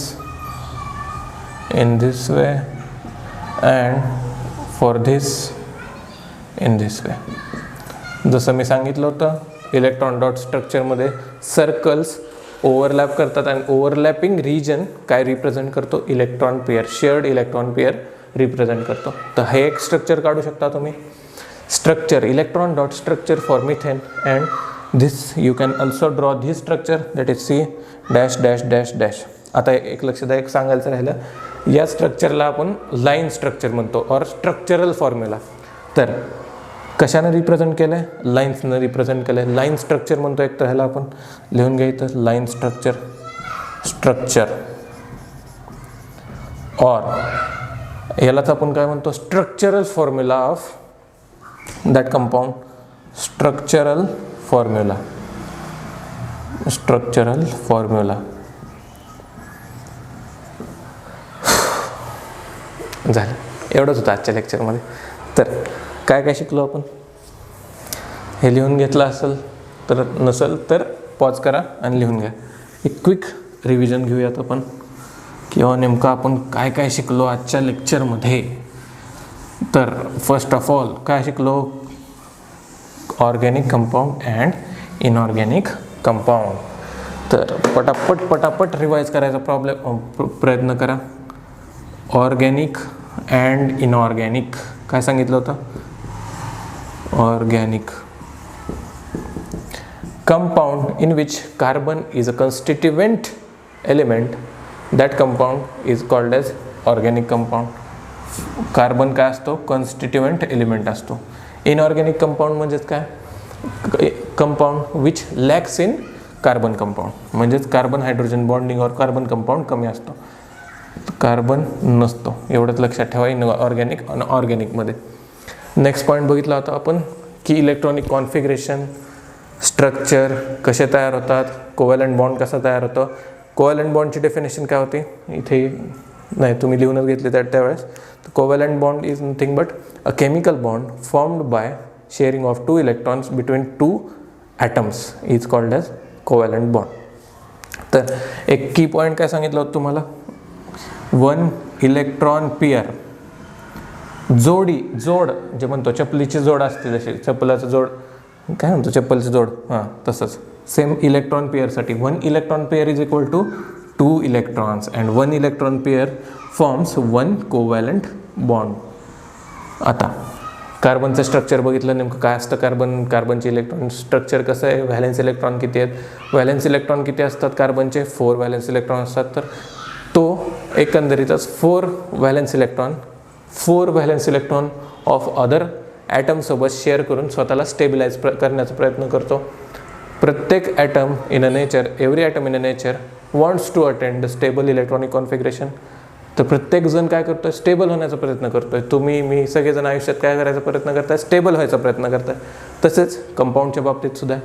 in this way and for this in this way. जसं मी सांगितलं होतं, इलेक्ट्रॉन डॉट स्ट्रक्चरमध्ये सर्कल्स ओव्हरलॅप करतात आणि ओव्हरलॅपिंग रिजन काय रिप्रेझेंट करतो, electron pair, shared electron pair represent करतो. तर हे एक स्ट्रक्चर काढू शकता तुम्ही. Structure electron dot structure for methane and this you can also draw this structure that is C dash dash dash dash. आता एक लक्षदायक सांगायचं राहिलं, या स्ट्रक्चरला आपण लाईन स्ट्रक्चर म्हणतो और स्ट्रक्चरल फॉर्म्युला. तर कशानं रिप्रेझेंट केलं आहे, लाईन्सनं रिप्रेझेंट केलं आहे. लाईन स्ट्रक्चर म्हणतो एक, तर ह्याला आपण लिहून घ्यायचं लाईन स्ट्रक्चर, स्ट्रक्चर और यालाच आपण काय म्हणतो, structural formula of that compound, structural formula, structural formula. झालं, एवढंच होतं आजच्या लेक्चरमध्ये. तर काय काय शिकलो आपण, हे लिहून घेतलं असेल तर, नसेल तर पॉज करा आणि लिहून घ्या. एक क्विक रिव्हिजन घेऊयात आपण, किंवा नेमकं आपण काय काय शिकलो आजच्या लेक्चरमध्ये. तर फर्स्ट ऑफ ऑल काय शिकलो, organic compound and inorganic compound. तर पटापट रिवाइज करायचा प्रयत्न करा. ऑर्गॅनिक अँड इनऑर्गॅनिक काय सांगितलं होतं, organic compound in which carbon is a constituent element, that compound is called as organic compound. Carbon काय असतो, कॉन्स्टिट्युएंट एलिमेंट असतो. इनऑर्गॅनिक कंपाऊंड म्हणजेच काय, compound which lacks in carbon compound, म्हणजेच कार्बन हायड्रोजन बॉन्डिंग और कार्बन कंपाऊंड कमी असतो, carbon नसतो. एवढंच लक्षात ठेवा इनऑर्गॅनिक आणि ऑर्गॅनिकमध्ये. नेक्स्ट पॉईंट बघितला होता आपण की इलेक्ट्रॉनिक कॉन्फिगरेशन, स्ट्रक्चर कसे तयार होतात, कोव्हॅलंट बॉन्ड कसा तयार होतो. कोव्हॅलंट बॉन्डची डेफिनेशन काय होती, इथे नाही तुम्ही लिहूनच घेतली त्यावेळेस. Covalent bond is nothing but a chemical bond formed by sharing of 2 electrons between 2 atoms is called as covalent bond. तर एक की पॉईंट काय सांगितलं होतं तुम्हाला, 1 इलेक्ट्रॉन पेअर, जोड जे म्हणतो, चपलीची जोड असते जशी, चप्पलाचं जोड काय म्हणतो, चप्पलची जोड, हां तसंच सेम इलेक्ट्रॉन पेअरसाठी 1 electron pair is equal to 2 electrons and 1 electron pair forms 1 covalent bond. आता कार्बनचं स्ट्रक्चर बघितलं, नेमकं काय असतं कार्बनचे इलेक्ट्रॉन स्ट्रक्चर कसं आहे, व्हॅलेन्स इलेक्ट्रॉन किती आहेत, व्हॅलेन्स इलेक्ट्रॉन किती असतात कार्बनचे, 4 व्हॅलेन्स इलेक्ट्रॉन असतात. तर तो एकंदरीतच 4 व्हॅलेन्स इलेक्ट्रॉन ऑफ अदर ॲटमसोबत शेअर करून स्वतःला स्टेबिलाइज करण्याचा प्रयत्न करतो. प्रत्येक atom in a nature, every atom in a nature wants to attend the stable electronic configuration. तर प्रत्येकजण काय करतोय, स्टेबल होण्याचा प्रयत्न करतोय. तुम्ही मी सगळेजण आयुष्यात काय करायचा प्रयत्न करताय, स्टेबल व्हायचा प्रयत्न करताय. तसेच कंपाऊंडच्या बाबतीत सुद्धा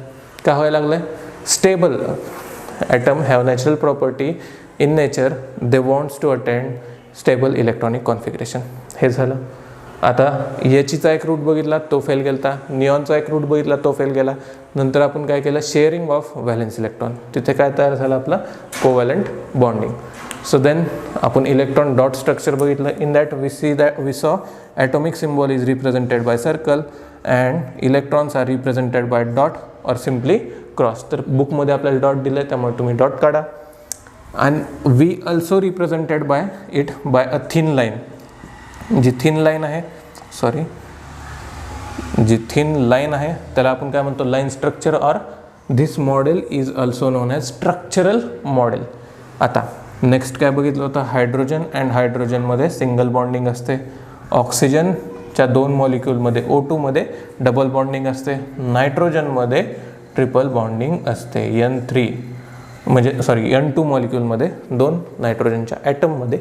काय व्हायला लागलं आहे, stable atom have natural property in nature, they wants to attend stable electronic configuration. हे झालं. आता याचीचा एक रूट बघितला, तो फेल गेला. निऑनचा एक रूट बघितला, तो फेल गेला. नंतर आपण काय केलं, शेअरिंग ऑफ व्हॅलेन्स इलेक्ट्रॉन, तिथे काय तयार झालं आपला, कोव्हॅलंट बॉन्डिंग. सो देन आपण इलेक्ट्रॉन डॉट स्ट्रक्चर बघितलं. In that we saw atomic symbol is represented by circle and electrons are represented by dot और सिम्पली क्रॉस. तर बुकमध्ये आपल्याला डॉट दिलं आहे, त्यामुळे तुम्ही डॉट काढा. And we also represented by it by a thin line. जी थिन लाईन आहे त्याला आपण काय म्हणतो, लाईन स्ट्रक्चर और this model is also known as structural model. आता नेक्स्ट काय बघितलं होतं, हायड्रोजन अँड हायड्रोजनमध्ये सिंगल बॉन्डिंग असते. ऑक्सिजनच्या 2 मॉलिक्यूलमध्ये O2मध्ये डबल बॉन्डिंग असते. नायट्रोजनमध्ये ट्रिपल बॉन्डिंग असते. N2 मॉलिक्यूलमध्ये 2 नायट्रोजनच्या ॲटममध्ये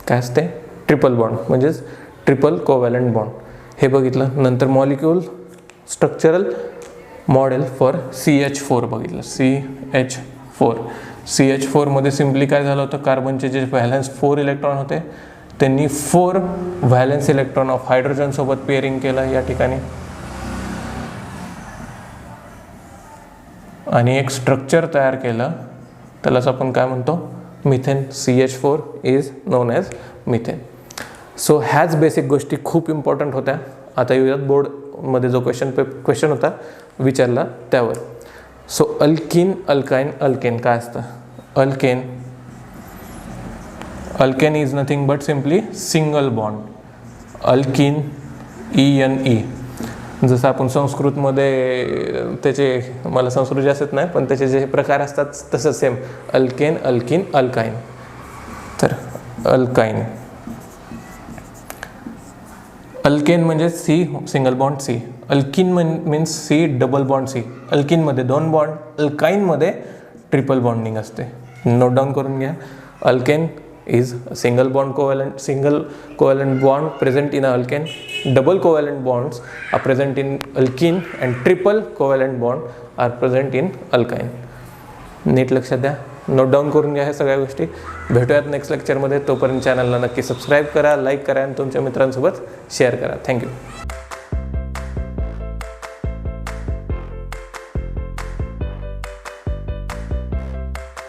काय असते, ट्रिपल बॉन्ड, म्हणजेच ट्रिपल कोव्हॅलंट बॉन्ड. हे बघितलं. नंतर molecule structural model for CH4 बघितलं. CH4 मध्ये सिम्पली काय झालं होतं, कार्बनचे जे व्हॅलेन्स 4 इलेक्ट्रॉन होते त्यांनी 4 व्हॅलेन्स इलेक्ट्रॉन ऑफ हायड्रोजन सोबत पेअरिंग केलं या ठिकाणी, आणि एक स्ट्रक्चर तयार केलं, त्यालाच आपण काय म्हणतो, methane. CH4 is non as methane. So ह्याच बेसिक गोष्टी खूप इम्पॉर्टंट होत्या. आता येऊयात मध्ये जो क्वेश्चन होता विचारला त्यावर. सो अल्किन, अल्काइन, अल्केन काय असतं? Alkane is nothing but simply single bond. Alkene, ENE. जसं आपण संस्कृतमध्ये त्याचे, मला संस्कृत जास्त येत नाही पण त्याचे जे प्रकार असतात तसं सेम. Alkane, alkene, alkyne. तर अल्काइन. अल्केन म्हणजे C single bond C. Alkene means C double bond C. अल्किनमध्ये 2 बॉन्ड, अल्काइनमध्ये ट्रिपल बॉन्डिंग असते. नोट डाऊन करून घ्या. Alkane is a single covalent bond present in alkane. Double covalent bonds are present in alkene and triple covalent bond are present in alkyne. नीट लक्षात द्या, note down करून घ्या ह्या सगळ्या गोष्टी. भेटूयात नेक्स्ट लेक्चरमध्ये. तोपर्यंत चॅनलला नक्की सबस्क्राईब करा, लाईक करा आणि तुमच्या मित्रांसोबत शेअर करा. थँक्यू.